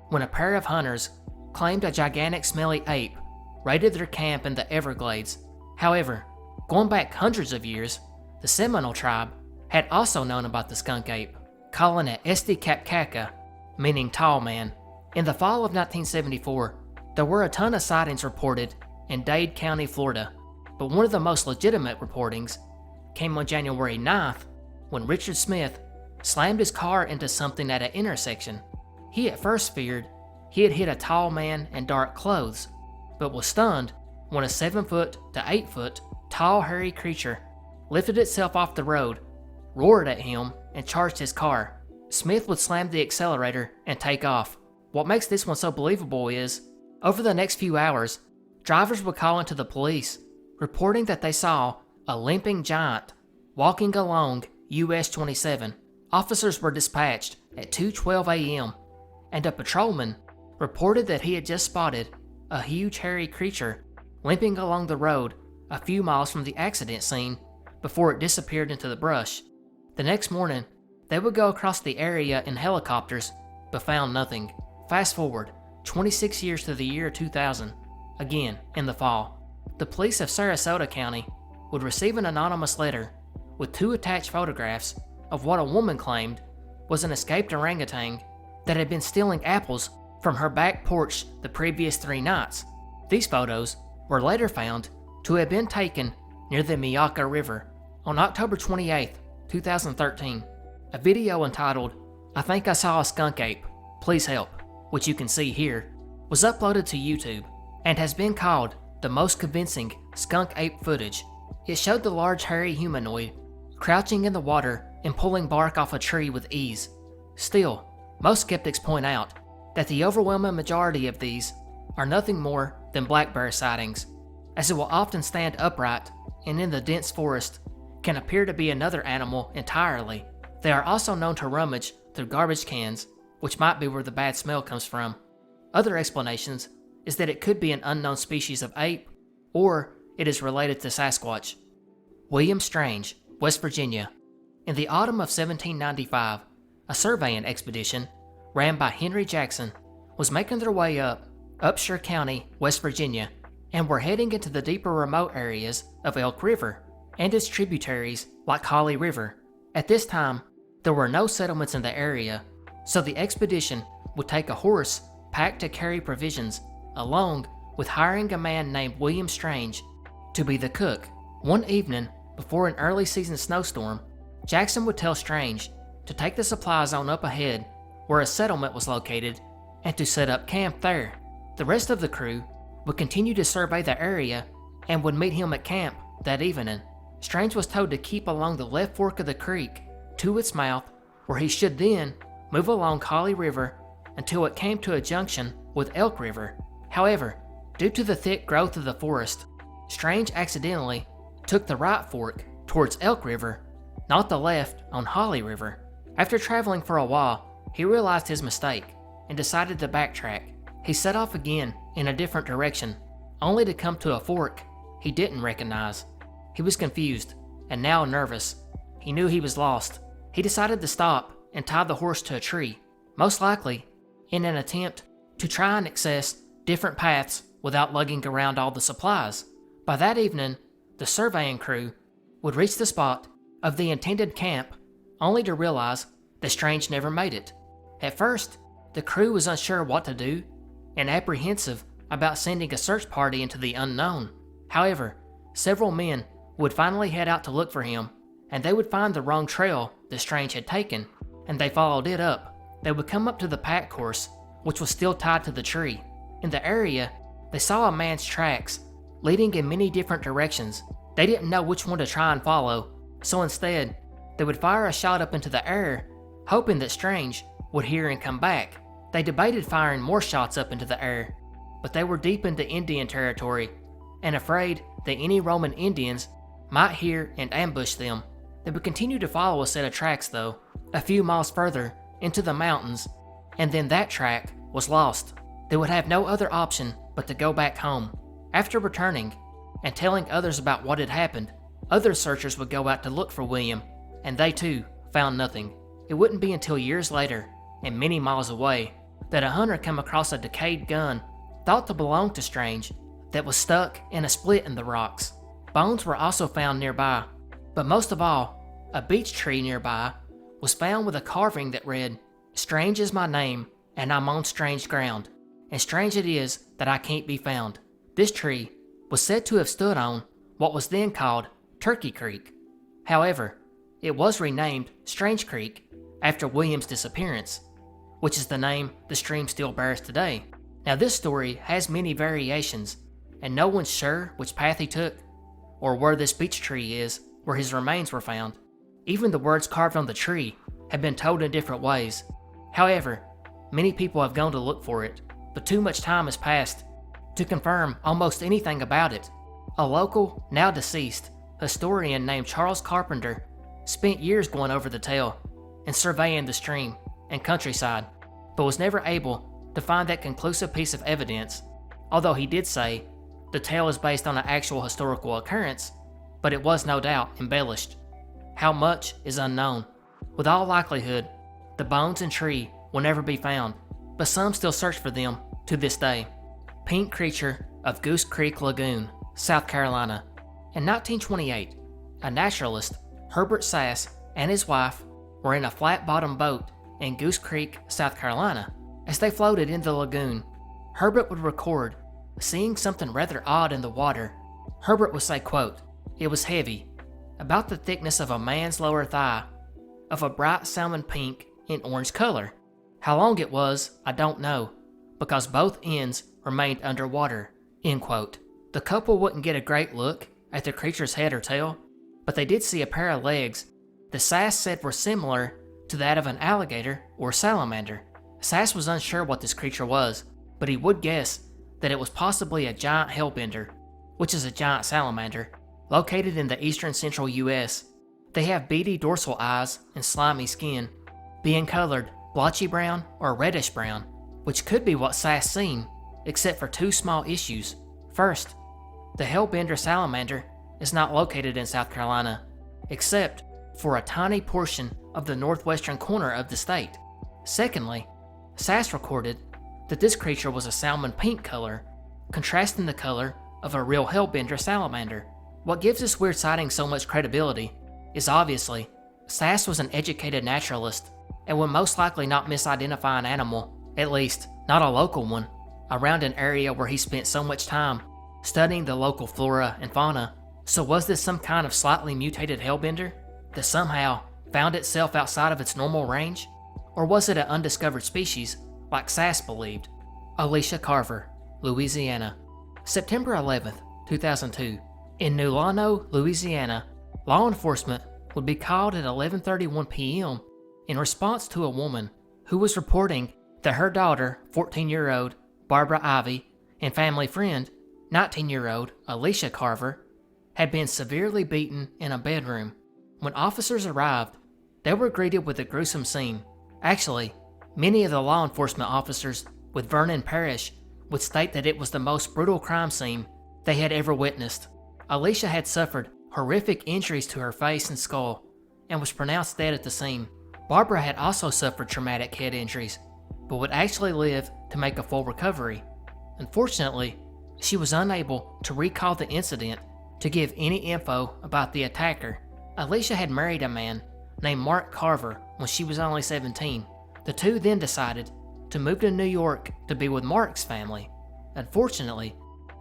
when a pair of hunters claimed a gigantic smelly ape raided their camp in the Everglades. However, going back hundreds of years, the Seminole tribe had also known about the skunk ape, calling it Esti Kapkaka, meaning tall man. In the fall of 1974, there were a ton of sightings reported in Dade County, Florida, but one of the most legitimate reportings came on January 9th when Richard Smith slammed his car into something at an intersection. He at first feared he had hit a tall man in dark clothes, but was stunned when a 7-foot to 8-foot tall hairy creature lifted itself off the road, roared at him, and charged his car. Smith would slam the accelerator and take off. What makes this one so believable is, over the next few hours, drivers would call into the police, reporting that they saw a limping giant walking along US 27. Officers were dispatched at 2:12 a.m., and a patrolman reported that he had just spotted a huge hairy creature limping along the road a few miles from the accident scene before it disappeared into the brush. The next morning, they would go across the area in helicopters, but found nothing. Fast forward 26 years to the year 2000, again in the fall. The police of Sarasota County would receive an anonymous letter with 2 attached photographs of what a woman claimed was an escaped orangutan that had been stealing apples from her back porch the previous 3 nights. These photos were later found to have been taken near the Miyaka River. On October 28, 2013, a video entitled, "I Think I Saw a Skunk Ape, Please Help," which you can see here, was uploaded to YouTube and has been called the most convincing skunk ape footage. It showed the large hairy humanoid crouching in the water and pulling bark off a tree with ease. Still, most skeptics point out that the overwhelming majority of these are nothing more than black bear sightings, as it will often stand upright and in the dense forest can appear to be another animal entirely. They are also known to rummage through garbage cans, which might be where the bad smell comes from. Other explanations is that it could be an unknown species of ape, or it is related to Sasquatch. William Strange, West Virginia. In the autumn of 1795, a surveying expedition, ran by Henry Jackson, was making their way up Upshur County, West Virginia, and were heading into the deeper remote areas of Elk River and its tributaries like Holly River. At this time, there were no settlements in the area, so the expedition would take a horse packed to carry provisions, along with hiring a man named William Strange to be the cook. One evening, before an early season snowstorm, Jackson would tell Strange to take the supplies on up ahead where a settlement was located and to set up camp there. The rest of the crew would continue to survey the area and would meet him at camp that evening. Strange was told to keep along the left fork of the creek to its mouth, where he should then move along Holly River until it came to a junction with Elk River. However, due to the thick growth of the forest, Strange accidentally took the right fork towards Elk River, not the left on Holly River. After traveling for a while, he realized his mistake and decided to backtrack. He set off again in a different direction, only to come to a fork he didn't recognize. He was confused and now nervous. He knew he was lost. He decided to stop and tie the horse to a tree, most likely in an attempt to try and access different paths without lugging around all the supplies. By that evening, the surveying crew would reach the spot of the intended camp, only to realize that Strange never made it. At first, the crew was unsure what to do and apprehensive about sending a search party into the unknown. However, several men would finally head out to look for him, and they would find the wrong trail that Strange had taken, and they followed it up. They would come up to the pack horse, which was still tied to the tree. In the area, they saw a man's tracks leading in many different directions. They didn't know which one to try and follow, so instead, they would fire a shot up into the air, hoping that Strange would hear and come back. They debated firing more shots up into the air, but they were deep into Indian territory and afraid that any Roman Indians might hear and ambush them. They would continue to follow a set of tracks though, a few miles further into the mountains, and then that track was lost. They would have no other option but to go back home. After returning and telling others about what had happened, other searchers would go out to look for William, and they too found nothing. It wouldn't be until years later, and many miles away, that a hunter came across a decayed gun thought to belong to Strange that was stuck in a split in the rocks. Bones were also found nearby, but most of all, a beech tree nearby was found with a carving that read, "Strange is my name, and I'm on strange ground, and strange it is that I can't be found." This tree was said to have stood on what was then called Turkey Creek. However, it was renamed Strange Creek after William's disappearance, which is the name the stream still bears today. Now this story has many variations, and no one's sure which path he took, or where this beech tree is where his remains were found. Even the words carved on the tree have been told in different ways. However, many people have gone to look for it, but too much time has passed to confirm almost anything about it. A local, now deceased, historian named Charles Carpenter spent years going over the tale and surveying the stream and countryside, but was never able to find that conclusive piece of evidence, although he did say the tale is based on an actual historical occurrence, but it was no doubt embellished. How much is unknown. With all likelihood, the bones and tree will never be found, but some still search for them to this day. Pink creature of Goose Creek Lagoon, South Carolina. In 1928, a naturalist, Herbert Sass, and his wife were in a flat-bottom boat in Goose Creek, South Carolina. As they floated in the lagoon, Herbert would record seeing something rather odd in the water. Herbert would say, quote, "It was heavy, about the thickness of a man's lower thigh, of a bright salmon pink and orange color. How long it was, I don't know, because both ends remained underwater," end quote. The couple wouldn't get a great look at the creature's head or tail, but they did see a pair of legs the Sass said were similar to that of an alligator or salamander. Sass was unsure what this creature was, but he would guess that it was possibly a giant hellbender, which is a giant salamander, located in the eastern central US. They have beady dorsal eyes and slimy skin, being colored blotchy brown or reddish brown, which could be what Sass seen, except for two small issues. First, the hellbender salamander is not located in South Carolina, except for a tiny portion of the northwestern corner of the state. Secondly, Sass recorded that this creature was a salmon pink color, contrasting the color of a real hellbender salamander. What gives this weird sighting so much credibility is obviously Sass was an educated naturalist and would most likely not misidentify an animal, at least not a local one, around an area where he spent so much time studying the local flora and fauna. So was this some kind of slightly mutated hellbender that somehow found itself outside of its normal range? Or was it an undiscovered species like Sass believed? Alicia Carver, Louisiana. September 11th, 2002. In New Lano, Louisiana, law enforcement would be called at 11:31 p.m. in response to a woman who was reporting that her daughter, 14-year-old Barbara Ivy, and family friend, 19-year-old Alicia Carver, had been severely beaten in a bedroom. When officers arrived, they were greeted with a gruesome scene. Actually, many of the law enforcement officers with Vernon Parish would state that it was the most brutal crime scene they had ever witnessed. Alicia had suffered horrific injuries to her face and skull and was pronounced dead at the scene. Barbara had also suffered traumatic head injuries, but would actually live to make a full recovery. Unfortunately, she was unable to recall the incident to give any info about the attacker. Alicia had married a man named Mark Carver when she was only 17. The two then decided to move to New York to be with Mark's family. Unfortunately,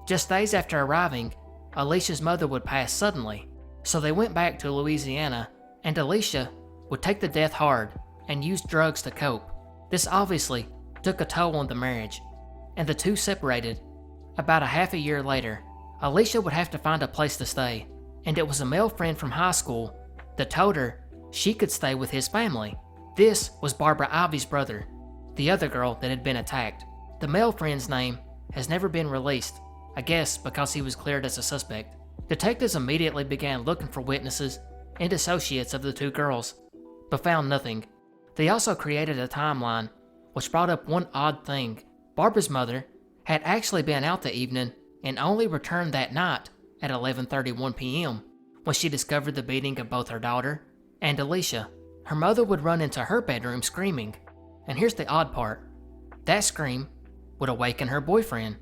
just days after arriving, Alicia's mother would pass suddenly, so they went back to Louisiana, and Alicia would take the death hard and use drugs to cope. This obviously took a toll on the marriage, and the two separated. About a half a year later, Alicia would have to find a place to stay, and it was a male friend from high school that told her she could stay with his family. This was Barbara Ivy's brother, the other girl that had been attacked. The male friend's name has never been released, I guess because he was cleared as a suspect. Detectives immediately began looking for witnesses and associates of the two girls, but found nothing. They also created a timeline, which brought up one odd thing. Barbara's mother had actually been out that evening and only returned that night at 11:31 p.m. when she discovered the beating of both her daughter and Alicia. Her mother would run into her bedroom screaming, and here's the odd part. That scream would awaken her boyfriend,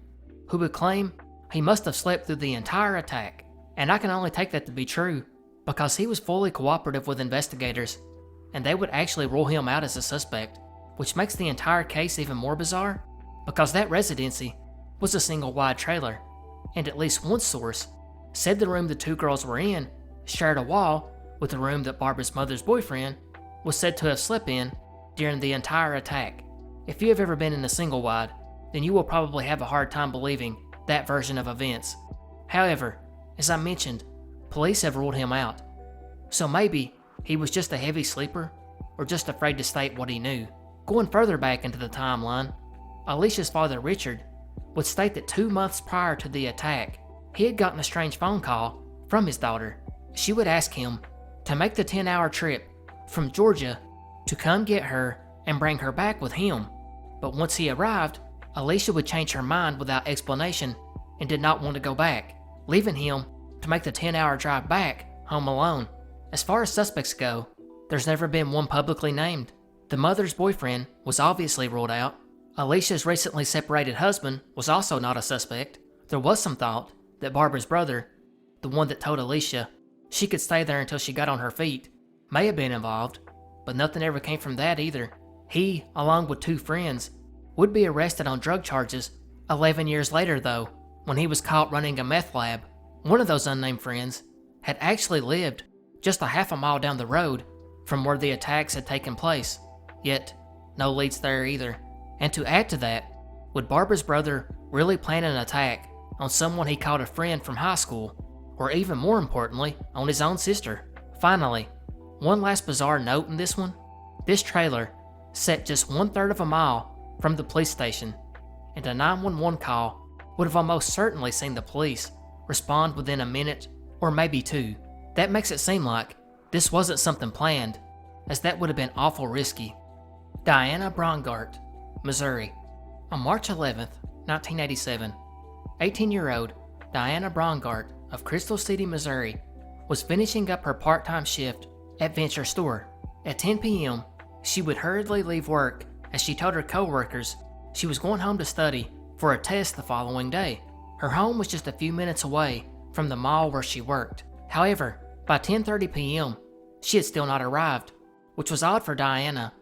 who would claim he must have slept through the entire attack, and I can only take that to be true because he was fully cooperative with investigators, and they would actually rule him out as a suspect, which makes the entire case even more bizarre because that residency was a single wide trailer, and at least one source said the room the two girls were in shared a wall with the room that Barbara's mother's boyfriend was said to have slept in during the entire attack. If you have ever been in a single wide, then you will probably have a hard time believing that version of events. However, as I mentioned, police have ruled him out. So maybe he was just a heavy sleeper or just afraid to state what he knew. Going further back into the timeline, Alicia's father Richard would state that 2 months prior to the attack, he had gotten a strange phone call from his daughter. She would ask him to make the 10-hour trip from Georgia to come get her and bring her back with him. But once he arrived, Alicia would change her mind without explanation and did not want to go back, leaving him to make the 10-hour drive back home alone. As far as suspects go, there's never been one publicly named. The mother's boyfriend was obviously ruled out. Alicia's recently separated husband was also not a suspect. There was some thought that Barbara's brother, the one that told Alicia she could stay there until she got on her feet, may have been involved, but nothing ever came from that either. He, along with 2 friends, would be arrested on drug charges 11 years later though, when he was caught running a meth lab. One of those unnamed friends had actually lived just a half a mile down the road from where the attacks had taken place, yet no leads there either. And to add to that, would Barbara's brother really plan an attack on someone he called a friend from high school, or even more importantly, on his own sister. Finally, one last bizarre note in this one. This trailer sat just 1/3 of a mile from the police station, and a 911 call would have almost certainly seen the police respond within a minute or maybe two. That makes it seem like this wasn't something planned, as that would have been awful risky. Diana Braungardt, Missouri. On March 11th, 1987, 18-year-old Diana Braungardt of Crystal City, Missouri, was finishing up her part-time shift at Venture Store. At 10 p.m., she would hurriedly leave work as she told her co-workers she was going home to study for a test the following day. Her home was just a few minutes away from the mall where she worked. However, by 10:30 p.m., she had still not arrived, which was odd for Diana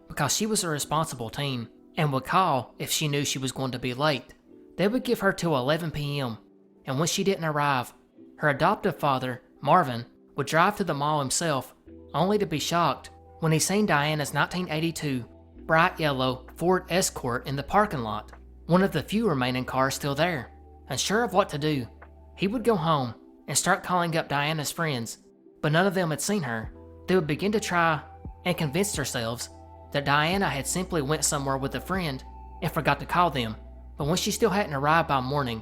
because she was a responsible teen and would call if she knew she was going to be late. They would give her till 11 p.m., and when she didn't arrive, her adoptive father, Marvin, would drive to the mall himself, only to be shocked when he seen Diana's 1982 bright yellow Ford Escort in the parking lot, one of the few remaining cars still there. Unsure of what to do, he would go home and start calling up Diana's friends, but none of them had seen her. They would begin to try and convince themselves that Diana had simply went somewhere with a friend and forgot to call them, but when she still hadn't arrived by morning,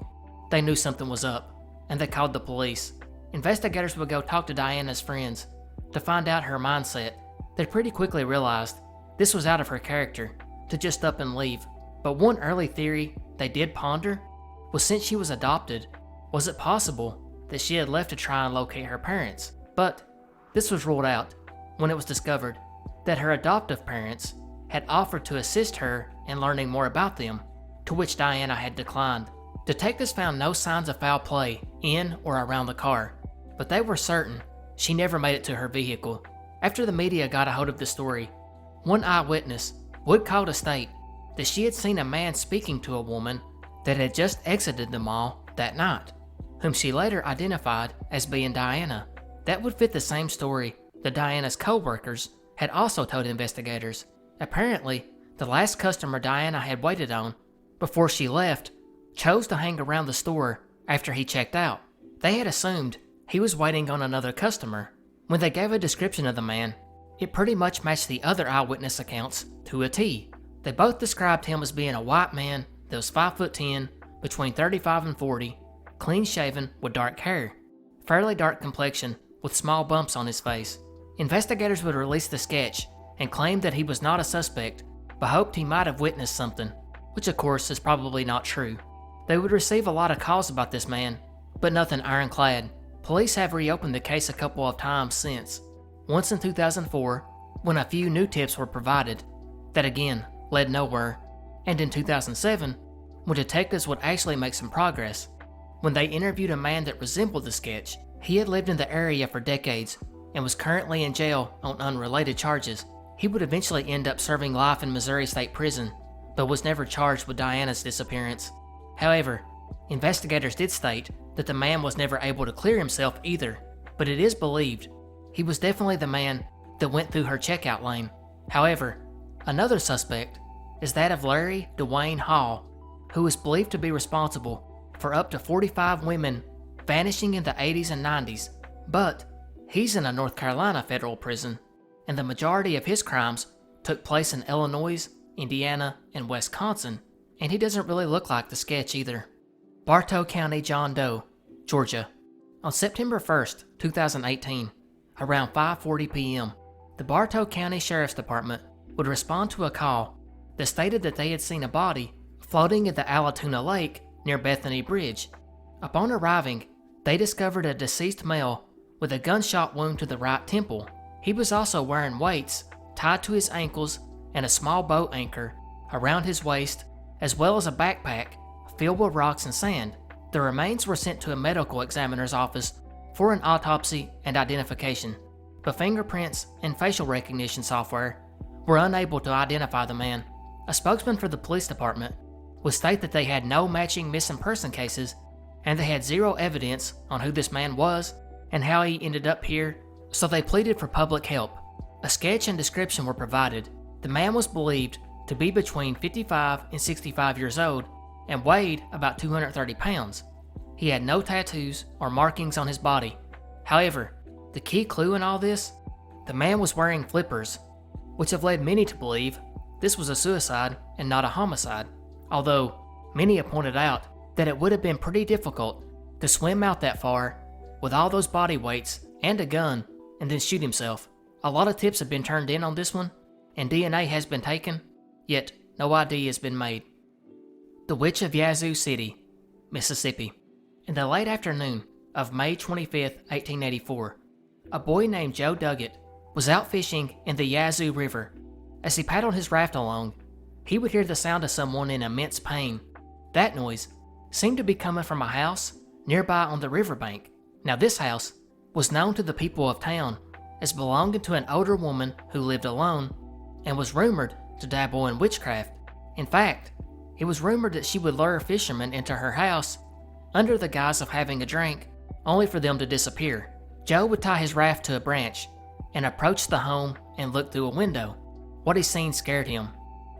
they knew something was up, and they called the police. Investigators would go talk to Diana's friends to find out her mindset. They pretty quickly realized this was out of her character to just up and leave, but one early theory they did ponder was, since she was adopted, was it possible that she had left to try and locate her parents? But this was ruled out when it was discovered that her adoptive parents had offered to assist her in learning more about them, to which Diana had declined. Detectives found no signs of foul play in or around the car, but they were certain she never made it to her vehicle. After the media got a hold of the story, one eyewitness would call to state that she had seen a man speaking to a woman that had just exited the mall that night, whom she later identified as being Diana. That would fit the same story that Diana's co-workers had also told investigators. Apparently, the last customer Diana had waited on before she left chose to hang around the store after he checked out. They had assumed he was waiting on another customer. When they gave a description of the man, it pretty much matched the other eyewitness accounts to a T. They both described him as being a white man that was 5'10", between 35 and 40, clean-shaven with dark hair, fairly dark complexion with small bumps on his face. Investigators would release the sketch and claim that he was not a suspect, but hoped he might have witnessed something, which of course is probably not true. They would receive a lot of calls about this man, but nothing ironclad. Police have reopened the case a couple of times since, once in 2004, when a few new tips were provided, that again led nowhere, and in 2007, when detectives would actually make some progress. When they interviewed a man that resembled the sketch, he had lived in the area for decades and was currently in jail on unrelated charges. He would eventually end up serving life in Missouri State Prison, but was never charged with Diana's disappearance. However, investigators did state that the man was never able to clear himself either, but it is believed he was definitely the man that went through her checkout lane. However, another suspect is that of Larry Dwayne Hall, who is believed to be responsible for up to 45 women vanishing in the 80s and 90s, but he's in a North Carolina federal prison, and the majority of his crimes took place in Illinois, Indiana, and Wisconsin, and he doesn't really look like the sketch either. Bartow County, John Doe, Georgia. On September 1st, 2018, around 5:40 p.m., the Bartow County Sheriff's Department would respond to a call that stated that they had seen a body floating in the Allatoona Lake near Bethany Bridge. Upon arriving, they discovered a deceased male with a gunshot wound to the right temple. He was also wearing weights tied to his ankles and a small boat anchor around his waist, as well as a backpack filled with rocks and sand. The remains were sent to a medical examiner's office for an autopsy and identification, but fingerprints and facial recognition software were unable to identify the man. A spokesman for the police department would state that they had no matching missing person cases, and they had zero evidence on who this man was and how he ended up here, so they pleaded for public help. A sketch and description were provided. The man was believed to be between 55 and 65 years old and weighed about 230 pounds. He had no tattoos or markings on his body. However, the key clue in all this, the man was wearing flippers, which have led many to believe this was a suicide and not a homicide, although many have pointed out that it would have been pretty difficult to swim out that far with all those body weights and a gun and then shoot himself. A lot of tips have been turned in on this one, and DNA has been taken, yet no ID has been made. The Witch of Yazoo City, Mississippi. In the late afternoon of May 25, 1884, a boy named Joe Duggett was out fishing in the Yazoo River. As he paddled his raft along, he would hear the sound of someone in immense pain. That noise seemed to be coming from a house nearby on the riverbank. Now this house was known to the people of town as belonging to an older woman who lived alone and was rumored to dabble in witchcraft. In fact, it was rumored that she would lure fishermen into her house under the guise of having a drink, only for them to disappear. Joe would tie his raft to a branch and approach the home and look through a window. What he seen scared him.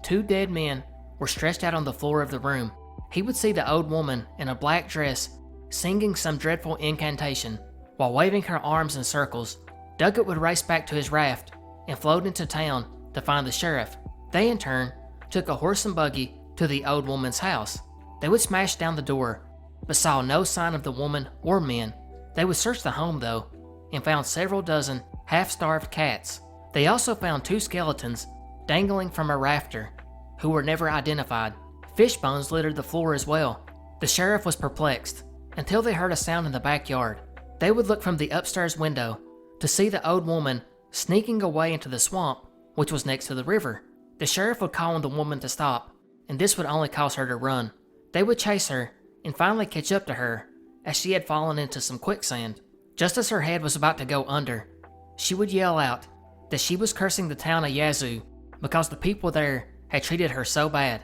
2 dead men were stretched out on the floor of the room. He would see the old woman in a black dress singing some dreadful incantation. While waving her arms in circles, Duggett would race back to his raft and float into town to find the sheriff. They in turn took a horse and buggy to the old woman's house. They would smash down the door, but saw no sign of the woman or men. They would search the home though, and found several dozen half-starved cats. They also found 2 skeletons dangling from a rafter, who were never identified. Fish bones littered the floor as well. The sheriff was perplexed, until they heard a sound in the backyard. They would look from the upstairs window to see the old woman sneaking away into the swamp, which was next to the river. The sheriff would call on the woman to stop, and this would only cause her to run. They would chase her and finally catch up to her, as she had fallen into some quicksand. Just as her head was about to go under, she would yell out that she was cursing the town of Yazoo because the people there had treated her so bad.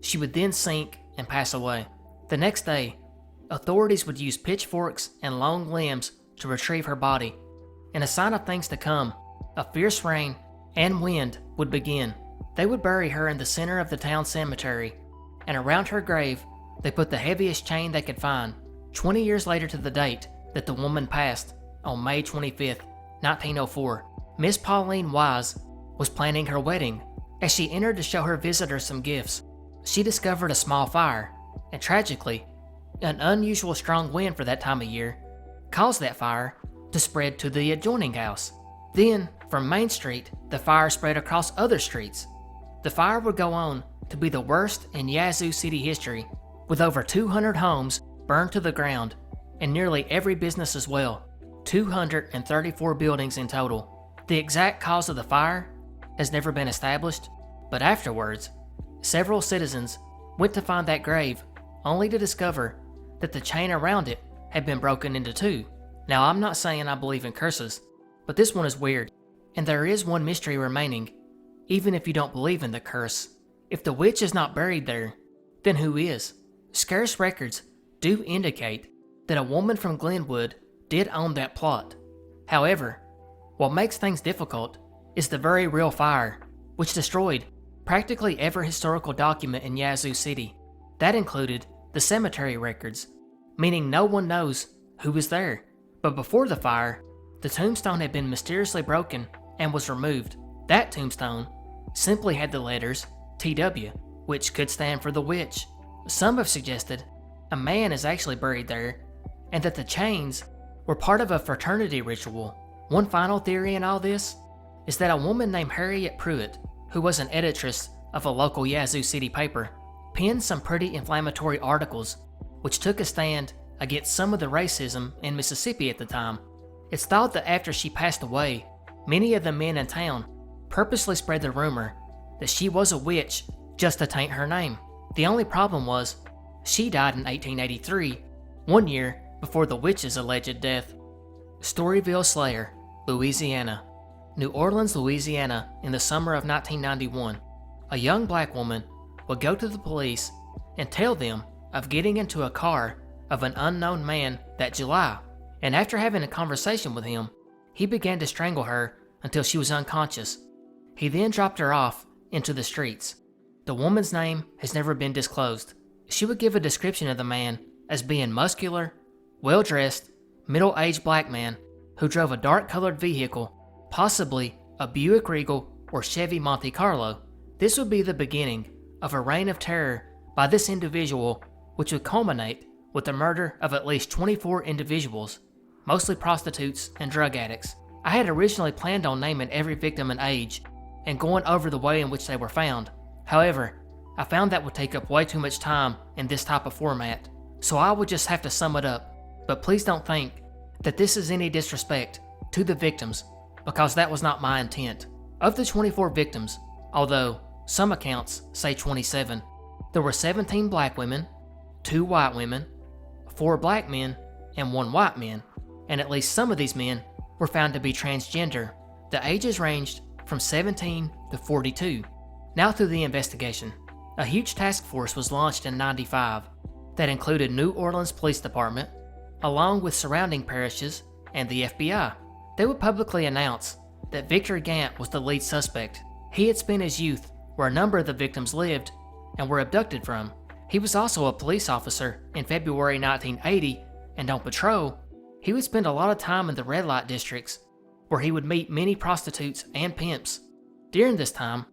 She would then sink and pass away. The next day, authorities would use pitchforks and long limbs to retrieve her body. In a sign of things to come, a fierce rain and wind would begin. They would bury her in the center of the town cemetery, and around her grave, they put the heaviest chain they could find. 20 years later to the date that the woman passed, on May 25th, 1904, Miss Pauline Wise was planning her wedding. As she entered to show her visitors some gifts, she discovered a small fire, and tragically, an unusual strong wind for that time of year caused that fire to spread to the adjoining house. Then, from Main Street, the fire spread across other streets. The fire would go on to be the worst in Yazoo City history, with over 200 homes burned to the ground, and nearly every business as well. 234 buildings in total. The exact cause of the fire has never been established, but afterwards, several citizens went to find that grave, only to discover that the chain around it had been broken into 2. Now, I'm not saying I believe in curses, but this one is weird, and there is one mystery remaining, even if you don't believe in the curse. If the witch is not buried there, then who is? Scarce records do indicate that a woman from Glenwood did own that plot. However, what makes things difficult is the very real fire, which destroyed practically every historical document in Yazoo City. That included the cemetery records, meaning no one knows who was there. But before the fire, the tombstone had been mysteriously broken and was removed. That tombstone simply had the letters TW, which could stand for the witch. Some have suggested a man is actually buried there, and that the chains were part of a fraternity ritual. One final theory in all this is that a woman named Harriet Pruitt, who was an editress of a local Yazoo City paper, penned some pretty inflammatory articles which took a stand against some of the racism in Mississippi at the time. It's thought that after she passed away, many of the men in town purposely spread the rumor that she was a witch just to taint her name. The only problem was, she died in 1883, 1 year before the witch's alleged death. Storyville Slayer, Louisiana. New Orleans, Louisiana, in the summer of 1991. A young black woman would go to the police and tell them of getting into a car of an unknown man that July, and after having a conversation with him, he began to strangle her until she was unconscious. He then dropped her off into the streets. The woman's name has never been disclosed. She would give a description of the man as being muscular, well-dressed, middle-aged black man who drove a dark-colored vehicle, possibly a Buick Regal or Chevy Monte Carlo. This would be the beginning of a reign of terror by this individual, which would culminate with the murder of at least 24 individuals, mostly prostitutes and drug addicts. I had originally planned on naming every victim and age, and going over the way in which they were found. However, I found that would take up way too much time in this type of format, so I would just have to sum it up. But please don't think that this is any disrespect to the victims, because that was not my intent. Of the 24 victims, although some accounts say 27, there were 17 black women, 2 white women, 4 black men, and 1 white man, and at least some of these men were found to be transgender. The ages ranged from 17 to 42. Now through the investigation, a huge task force was launched in '95 that included New Orleans Police Department, along with surrounding parishes and the FBI. They would publicly announce that Victor Gant was the lead suspect. He had spent his youth where a number of the victims lived and were abducted from. He was also a police officer in February 1980, and on patrol, he would spend a lot of time in the red light districts, where he would meet many prostitutes and pimps. During this time,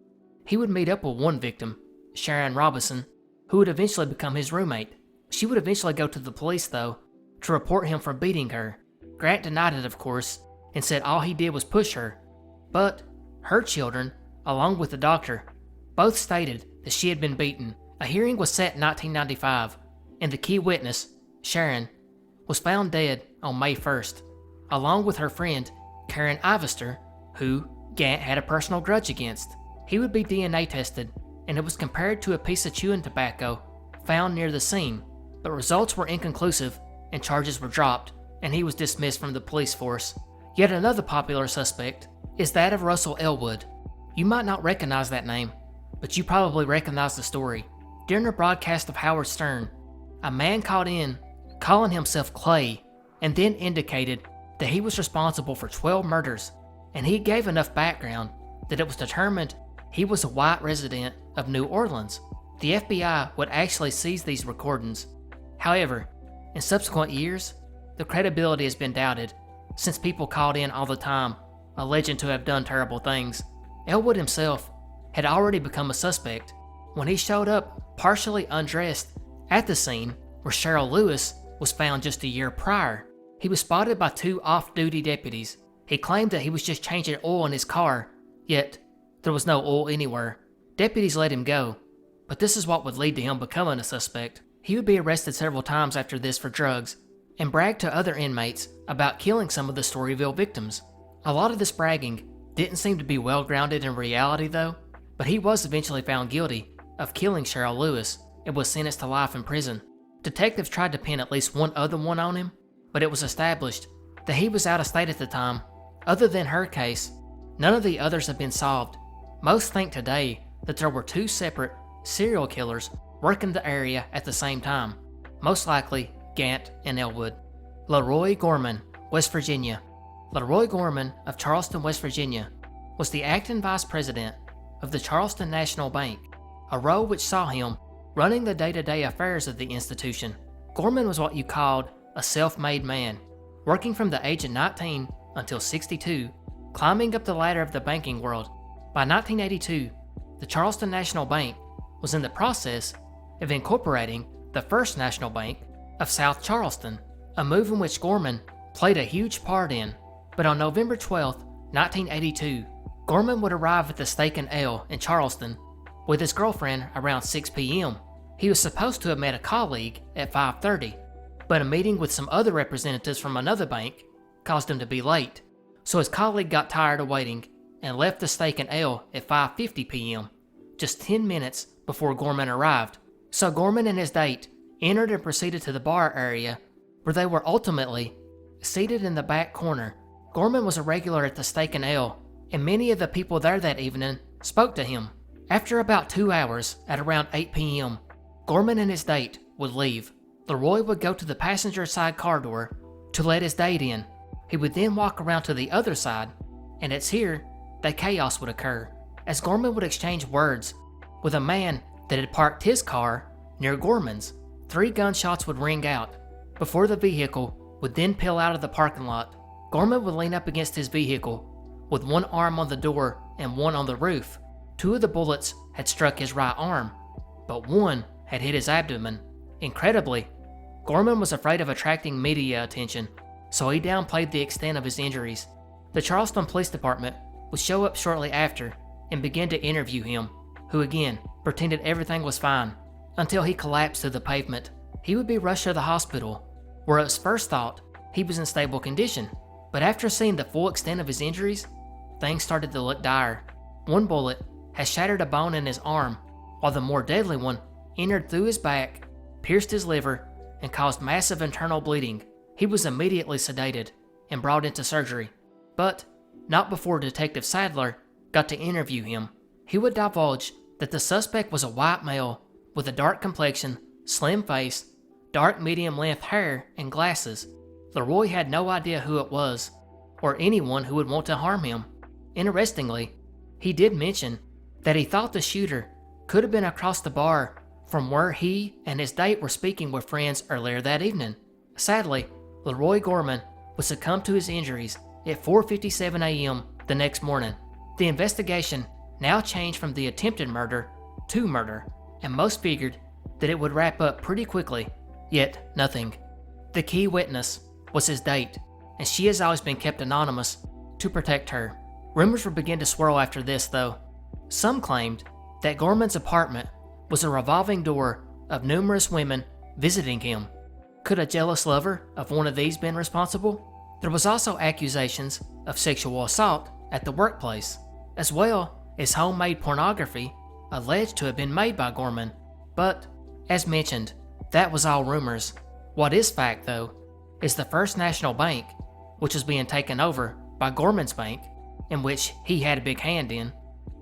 he would meet up with one victim, Sharon Robinson, who would eventually become his roommate. She would eventually go to the police, though, to report him for beating her. Grant denied it, of course, and said all he did was push her. But her children, along with the doctor, both stated that she had been beaten. A hearing was set in 1995, and the key witness, Sharon, was found dead on May 1st, along with her friend, Karen Ivester, who Gant had a personal grudge against. He would be DNA tested, and it was compared to a piece of chewing tobacco found near the scene, but results were inconclusive and charges were dropped, and he was dismissed from the police force. Yet another popular suspect is that of Russell Elwood. You might not recognize that name, but you probably recognize the story. During a broadcast of Howard Stern, a man called in calling himself Clay, and then indicated that he was responsible for 12 murders, and he gave enough background that it was determined he was a white resident of New Orleans. The FBI would actually seize these recordings. However, in subsequent years, the credibility has been doubted, since people called in all the time, alleging to have done terrible things. Elwood himself had already become a suspect when he showed up partially undressed at the scene where Cheryl Lewis was found just a year prior. He was spotted by 2 off-duty deputies. He claimed that he was just changing oil in his car, yet there was no oil anywhere. Deputies let him go, but this is what would lead to him becoming a suspect. He would be arrested several times after this for drugs, and bragged to other inmates about killing some of the Storyville victims. A lot of this bragging didn't seem to be well grounded in reality though, but he was eventually found guilty of killing Cheryl Lewis and was sentenced to life in prison. Detectives tried to pin at least one other one on him, but it was established that he was out of state at the time. Other than her case, none of the others have been solved. Most think today that there were 2 separate serial killers working the area at the same time, most likely Gant and Elwood. Leroy Gorman, West Virginia. Leroy Gorman of Charleston, West Virginia, was the acting vice president of the Charleston National Bank, a role which saw him running the day-to-day affairs of the institution. Gorman was what you called a self-made man, working from the age of 19 until 62, climbing up the ladder of the banking world. By 1982, the Charleston National Bank was in the process of incorporating the First National Bank of South Charleston, a move in which Gorman played a huge part in. But on November 12, 1982, Gorman would arrive at the Steak and Ale in Charleston with his girlfriend around 6 p.m. He was supposed to have met a colleague at 5:30, but a meeting with some other representatives from another bank caused him to be late. So his colleague got tired of waiting and left the Steak and Ale at 5:50 p.m., just 10 minutes before Gorman arrived. So Gorman and his date entered and proceeded to the bar area, where they were ultimately seated in the back corner. Gorman was a regular at the Steak and Ale, and many of the people there that evening spoke to him. After about 2 hours, at around 8 p.m., Gorman and his date would leave. Leroy would go to the passenger side car door to let his date in. He would then walk around to the other side, and it's here that chaos would occur, as Gorman would exchange words with a man that had parked his car near Gorman's. 3 gunshots would ring out before the vehicle would then peel out of the parking lot. Gorman would lean up against his vehicle with one arm on the door and one on the roof. 2 of the bullets had struck his right arm, but one had hit his abdomen. Incredibly, Gorman was afraid of attracting media attention, so he downplayed the extent of his injuries. The Charleston Police Department would show up shortly after and begin to interview him, who again pretended everything was fine, until he collapsed to the pavement. He would be rushed to the hospital, where it was first thought he was in stable condition, but after seeing the full extent of his injuries, things started to look dire. One bullet had shattered a bone in his arm, while the more deadly one entered through his back, pierced his liver, and caused massive internal bleeding. He was immediately sedated and brought into surgery, but not before Detective Sadler got to interview him. He would divulge that the suspect was a white male with a dark complexion, slim face, dark medium-length hair, and glasses. Leroy had no idea who it was, or anyone who would want to harm him. Interestingly, he did mention that he thought the shooter could have been across the bar from where he and his date were speaking with friends earlier that evening. Sadly, Leroy Gorman would succumb to his injuries at 4:57 a.m. the next morning. The investigation now changed from the attempted murder to murder, and most figured that it would wrap up pretty quickly, yet nothing. The key witness was his date, and she has always been kept anonymous to protect her. Rumors would begin to swirl after this, though. Some claimed that Gorman's apartment was a revolving door of numerous women visiting him. Could a jealous lover of one of these been responsible? There was also accusations of sexual assault at the workplace, as well as homemade pornography alleged to have been made by Gorman. But, as mentioned, that was all rumors. What is fact, though, is the First National Bank, which was being taken over by Gorman's bank, in which he had a big hand in,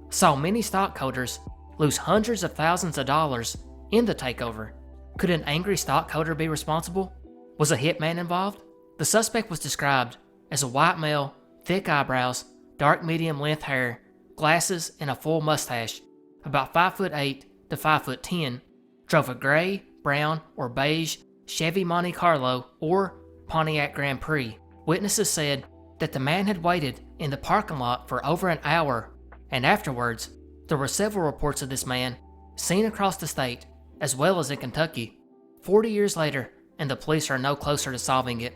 saw many stockholders lose hundreds of thousands of dollars in the takeover. Could an angry stockholder be responsible? Was a hitman involved? The suspect was described as a white male, thick eyebrows, dark medium-length hair, glasses, and a full mustache, about 5'8" to 5'10", drove a gray, brown, or beige Chevy Monte Carlo or Pontiac Grand Prix. Witnesses said that the man had waited in the parking lot for over an hour, and afterwards, there were several reports of this man seen across the state, as well as in Kentucky. 40 years later, and the police are no closer to solving it.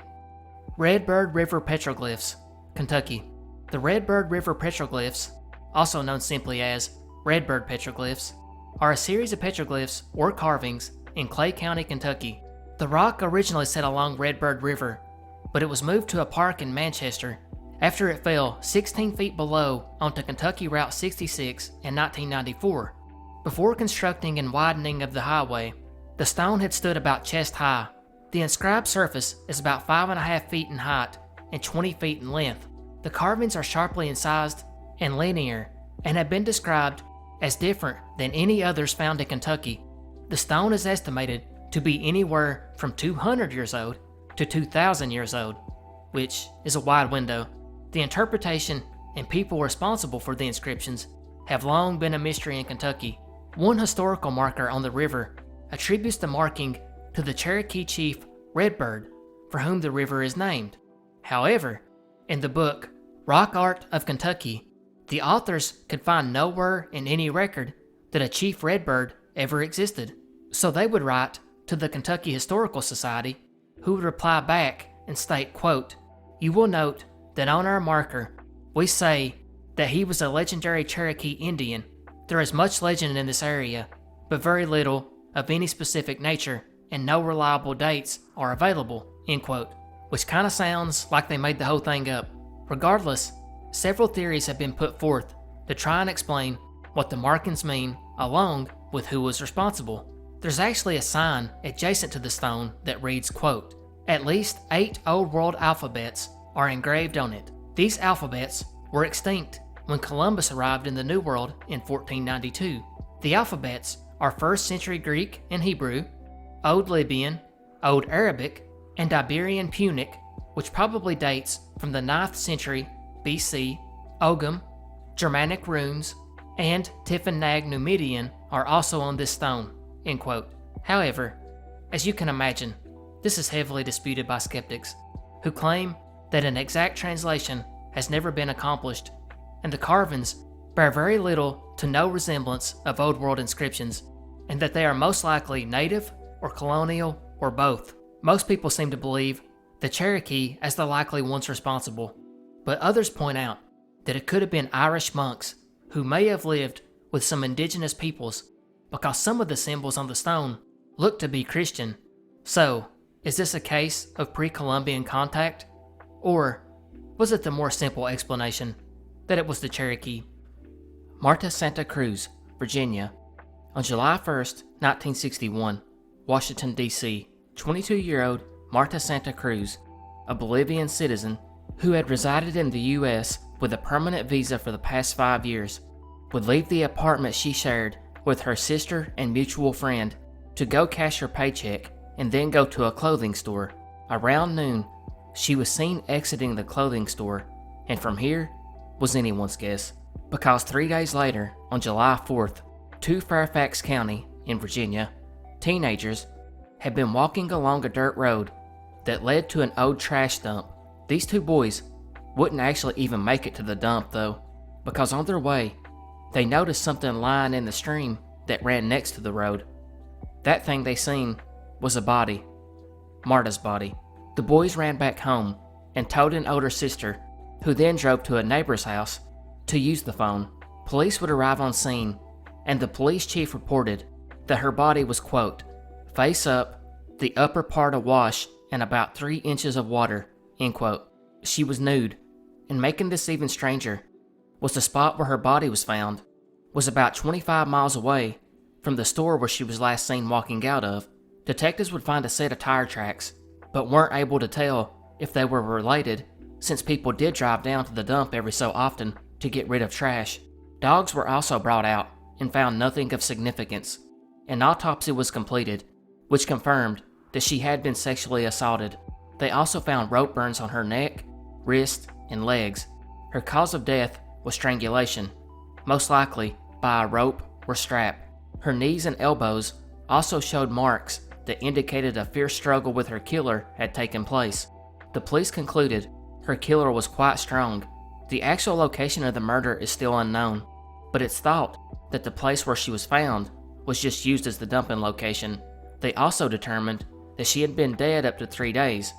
Redbird River Petroglyphs, Kentucky. The Redbird River Petroglyphs, also known simply as Redbird Petroglyphs, are a series of petroglyphs or carvings in Clay County, Kentucky. The rock originally sat along Redbird River, but it was moved to a park in Manchester after it fell 16 feet below onto Kentucky Route 66 in 1994. Before constructing and widening of the highway, the stone had stood about chest high. The inscribed surface is about 5.5 feet in height and 20 feet in length. The carvings are sharply incised and linear and have been described as different than any others found in Kentucky. The stone is estimated to be anywhere from 200 years old to 2,000 years old, which is a wide window. The interpretation and people responsible for the inscriptions have long been a mystery in Kentucky. One historical marker on the river attributes the marking to the Cherokee chief Redbird, for whom the river is named. However, in the book Rock Art of Kentucky, the authors could find nowhere in any record that a Chief Redbird ever existed. So they would write to the Kentucky Historical Society, who would reply back and state, quote, "You will note that on our marker, we say that he was a legendary Cherokee Indian. There is much legend in this area, but very little of any specific nature, and no reliable dates are available," end quote, which kinda sounds like they made the whole thing up. Regardless, several theories have been put forth to try and explain what the markings mean, along with who was responsible. There's actually a sign adjacent to the stone that reads, quote, "At least 8 Old World alphabets are engraved on it. These alphabets were extinct when Columbus arrived in the New World in 1492. The alphabets are 1st century Greek and Hebrew, Old Libyan, Old Arabic, and Iberian Punic, which probably dates from the 9th century BC, Ogham, Germanic runes, and Tifinagh Numidian are also on this stone," end quote. However, As you can imagine, this is heavily disputed by skeptics, who claim that an exact translation has never been accomplished, and the carvings bear very little to no resemblance of Old World inscriptions, and that they are most likely native or colonial or both. Most people seem to believe the Cherokee as the likely ones responsible, but others point out that it could have been Irish monks who may have lived with some indigenous peoples, because some of the symbols on the stone look to be Christian. So, is this a case of pre-Columbian contact? Or was it the more simple explanation that it was the Cherokee? Marta Santa Cruz, Virginia. On July 1st, 1961, Washington, D.C., 22-year-old Marta Santa Cruz, a Bolivian citizen who had resided in the U.S. with a permanent visa for the past 5 years, would leave the apartment she shared with her sister and mutual friend to go cash her paycheck and then go to a clothing store. Around noon, she was seen exiting the clothing store, and from here was anyone's guess, because 3 days later, on July 4th, 2 Fairfax County in Virginia teenagers had been walking along a dirt road that led to an old trash dump. These 2 boys wouldn't actually even make it to the dump though, because on their way, they noticed something lying in the stream that ran next to the road. That thing they seen was a body, Marta's body. The boys ran back home and told an older sister, who then drove to a neighbor's house to use the phone. Police would arrive on scene, and the police chief reported that her body was, quote, face up, the upper part awash in about 3 inches of water, end quote. She was nude, and making this even stranger was the spot where her body was found was about 25 miles away from the store where she was last seen walking out of. Detectives would find a set of tire tracks, but weren't able to tell if they were related, since people did drive down to the dump every so often to get rid of trash. Dogs were also brought out and found nothing of significance. An autopsy was completed, which confirmed that she had been sexually assaulted. They also found rope burns on her neck, wrist, and legs. Her cause of death was strangulation, most likely by a rope or strap. Her knees and elbows also showed marks that indicated a fierce struggle with her killer had taken place. The police concluded her killer was quite strong. The actual location of the murder is still unknown, but it's thought that the place where she was found was just used as the dumping location. They also determined that she had been dead up to 3 days.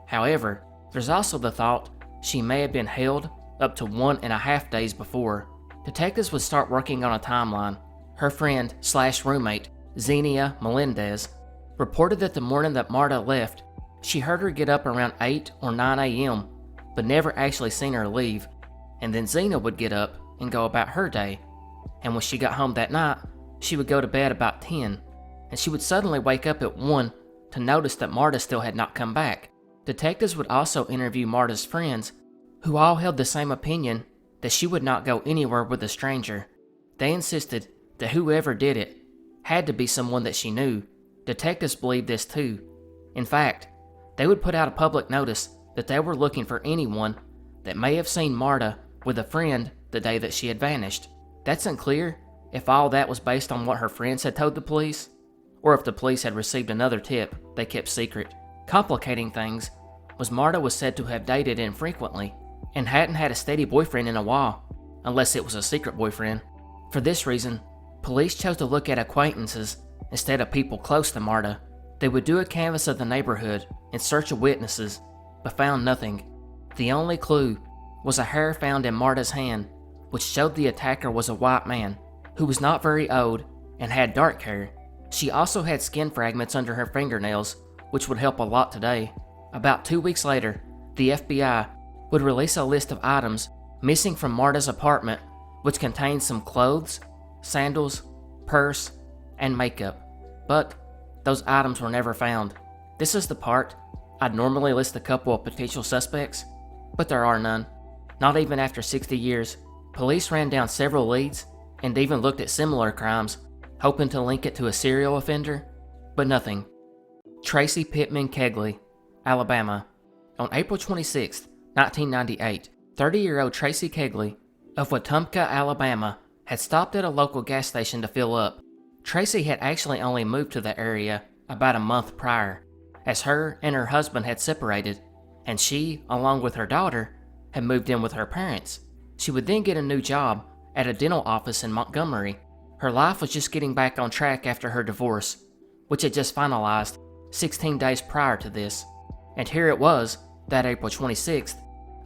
However, there's also the thought she may have been held up to 1.5 days before. Detectives would start working on a timeline. Her friend/roommate, Xenia Melendez, reported that the morning that Marta left, she heard her get up around 8 or 9 a.m., but never actually seen her leave. And then Xenia would get up and go about her day. And when she got home that night, she would go to bed about 10, and she would suddenly wake up at 1 to notice that Marta still had not come back. Detectives would also interview Marta's friends, who all held the same opinion that she would not go anywhere with a stranger. They insisted that whoever did it had to be someone that she knew. Detectives believed this too. In fact, they would put out a public notice that they were looking for anyone that may have seen Marta with a friend the day that she had vanished. That's unclear if all that was based on what her friends had told the police, or if the police had received another tip they kept secret. Complicating things was Marta was said to have dated infrequently and hadn't had a steady boyfriend in a while, unless it was a secret boyfriend. For this reason, police chose to look at acquaintances instead of people close to Marta. They would do a canvass of the neighborhood in search of witnesses, but found nothing. The only clue was a hair found in Marta's hand, which showed the attacker was a white man who was not very old and had dark hair. She also had skin fragments under her fingernails, which would help a lot today. About 2 weeks later, the FBI would release a list of items missing from Marta's apartment, which contained some clothes, sandals, purse, and makeup. But those items were never found. This is the part I'd normally list a couple of potential suspects, but there are none. Not even after 60 years. Police ran down several leads and even looked at similar crimes, hoping to link it to a serial offender, but nothing. Tracy Pittman Kegley, Alabama. On April 26, 1998, 30-year-old Tracy Kegley of Wetumpka, Alabama, had stopped at a local gas station to fill up. Tracy had actually only moved to the area about a month prior, as her and her husband had separated, and she, along with her daughter, had moved in with her parents. She would then get a new job at a dental office in Montgomery. Her life was just getting back on track after her divorce, which had just finalized 16 days prior to this. And here it was, that April 26th,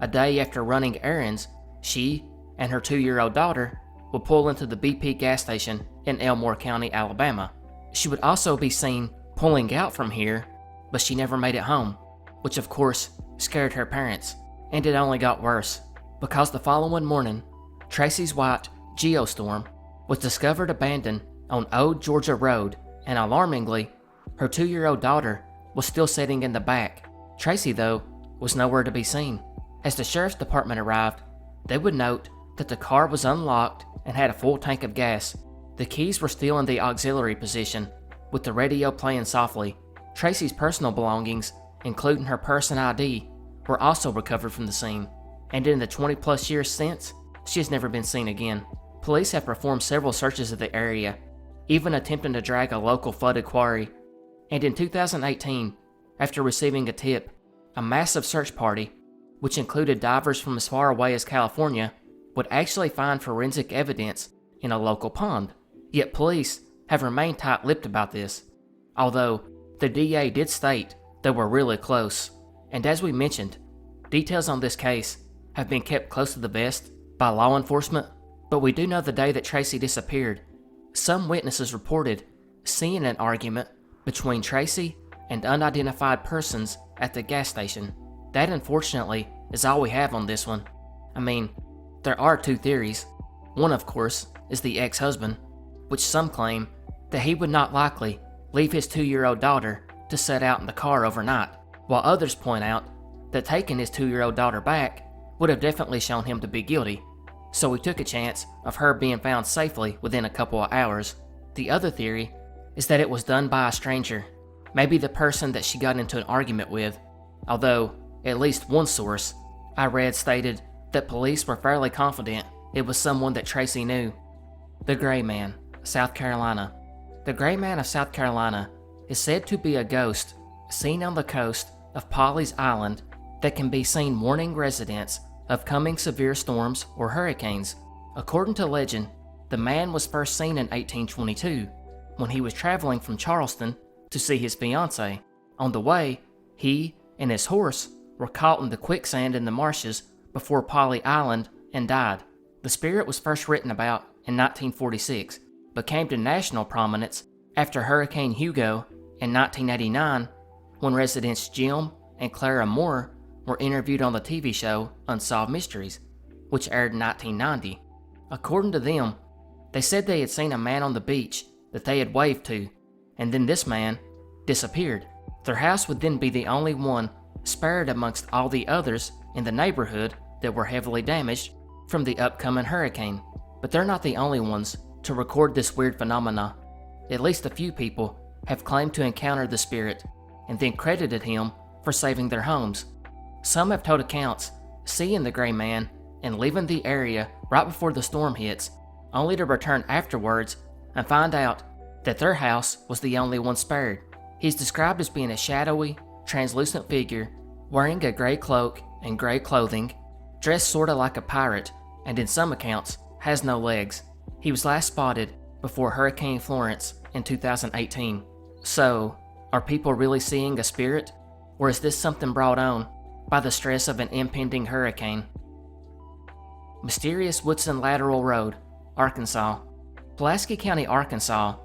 a day after running errands, she and her 2-year-old daughter would pull into the BP gas station in Elmore County, Alabama. She would also be seen pulling out from here, but she never made it home, which of course scared her parents. And it only got worse, because the following morning, Tracy's white Geostorm was discovered abandoned on Old Georgia Road, and alarmingly, her 2-year-old daughter was still sitting in the back. Tracy, though, was nowhere to be seen. As the sheriff's department arrived, they would note that the car was unlocked and had a full tank of gas. The keys were still in the auxiliary position, with the radio playing softly. Tracy's personal belongings, including her purse and ID, were also recovered from the scene, and in the 20-plus years since, she has never been seen again. Police have performed several searches of the area, even attempting to drag a local flooded quarry. And in 2018, after receiving a tip, a massive search party, which included divers from as far away as California, would actually find forensic evidence in a local pond. Yet police have remained tight-lipped about this, although the DA did state they were really close. And as we mentioned, details on this case have been kept close to the vest by law enforcement, but we do know the day that Tracy disappeared, some witnesses reported seeing an argument between Tracy and unidentified persons at the gas station. That, unfortunately, is all we have on this one. I mean, there are 2 theories. One, of course, is the ex-husband, which some claim that he would not likely leave his 2-year-old daughter to set out in the car overnight, while others point out that taking his 2-year-old daughter back would have definitely shown him to be guilty, so he took a chance of her being found safely within a couple of hours. The other theory is that it was done by a stranger, maybe the person that she got into an argument with, although at least one source I read stated that police were fairly confident it was someone that Tracy knew. The Gray Man, South Carolina. The Gray Man of South Carolina is said to be a ghost seen on the coast of Polly's Island that can be seen warning residents of coming severe storms or hurricanes. According to legend, the man was first seen in 1822 when he was traveling from Charleston to see his fiancée. On the way, he and his horse were caught in the quicksand in the marshes before Polly Island and died. The spirit was first written about in 1946, but came to national prominence after Hurricane Hugo in 1989, when residents Jim and Clara Moore were interviewed on the TV show Unsolved Mysteries, which aired in 1990. According to them, they said they had seen a man on the beach that they had waved to, and then this man disappeared. Their house would then be the only one spared amongst all the others in the neighborhood that were heavily damaged from the upcoming hurricane. But they're not the only ones to record this weird phenomena. At least a few people have claimed to encounter the spirit and then credited him for saving their homes. Some have told accounts seeing the Gray Man and leaving the area right before the storm hits, only to return afterwards and find out that their house was the only one spared. He's described as being a shadowy, translucent figure wearing a gray cloak and gray clothing, dressed sorta like a pirate, and in some accounts has no legs. He was last spotted before Hurricane Florence in 2018. So, are people really seeing a spirit? Or is this something brought on by the stress of an impending hurricane? Mysterious Woodson Lateral Road, Arkansas. Pulaski County, Arkansas,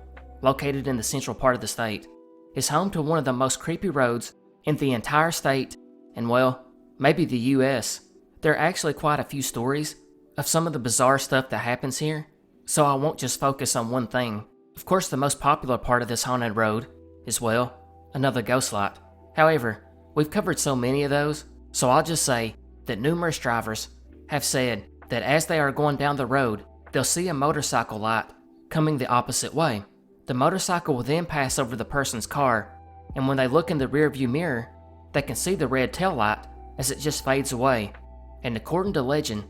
located in the central part of the state, is home to one of the most creepy roads in the entire state and, well, maybe the US. There are actually quite a few stories of some of the bizarre stuff that happens here, so I won't just focus on one thing. Of course, the most popular part of this haunted road is, well, another ghost light. However, we've covered so many of those, so I'll just say that numerous drivers have said that as they are going down the road, they'll see a motorcycle light coming the opposite way. The motorcycle will then pass over the person's car, and when they look in the rearview mirror, they can see the red tail light as it just fades away. And according to legend,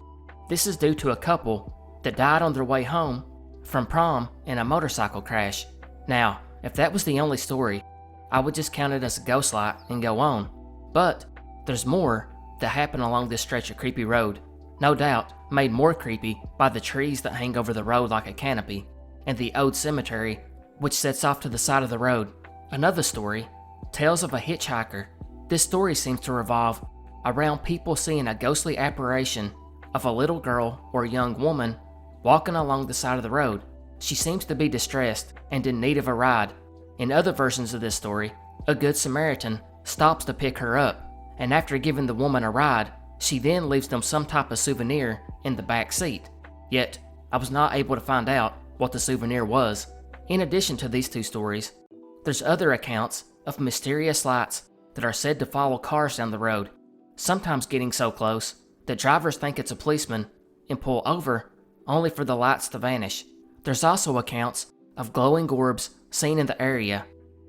this is due to a couple that died on their way home from prom in a motorcycle crash. Now, if that was the only story, I would just count it as a ghost light and go on. But there's more that happen along this stretch of creepy road, no doubt made more creepy by the trees that hang over the road like a canopy, and the old cemetery which sets off to the side of the road. Another story tells of a hitchhiker. This story seems to revolve around people seeing a ghostly apparition of a little girl or young woman walking along the side of the road. She seems to be distressed and in need of a ride. In other versions of this story, a good Samaritan stops to pick her up, and after giving the woman a ride, she then leaves them some type of souvenir in the back seat. Yet, I was not able to find out what the souvenir was. In addition to these two stories, there's other accounts of mysterious lights that are said to follow cars down the road, sometimes getting so close that drivers think it's a policeman and pull over only for the lights to vanish. There's also accounts of glowing orbs seen in the area,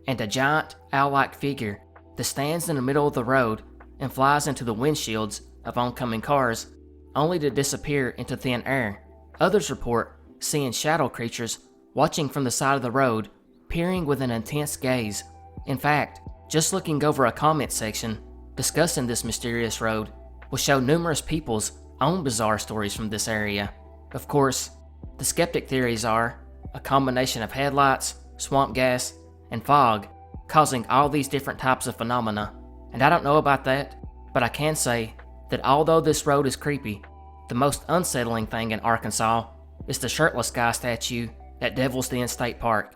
and a giant owl-like figure that stands in the middle of the road and flies into the windshields of oncoming cars, only to disappear into thin air. Others report seeing shadow creatures watching from the side of the road, peering with an intense gaze. In fact, just looking over a comment section discussing this mysterious road will show numerous people's own bizarre stories from this area. Of course, the skeptic theories are a combination of headlights, swamp gas, and fog causing all these different types of phenomena. And I don't know about that, but I can say that although this road is creepy, the most unsettling thing in Arkansas is the shirtless guy statue at Devil's Den State Park.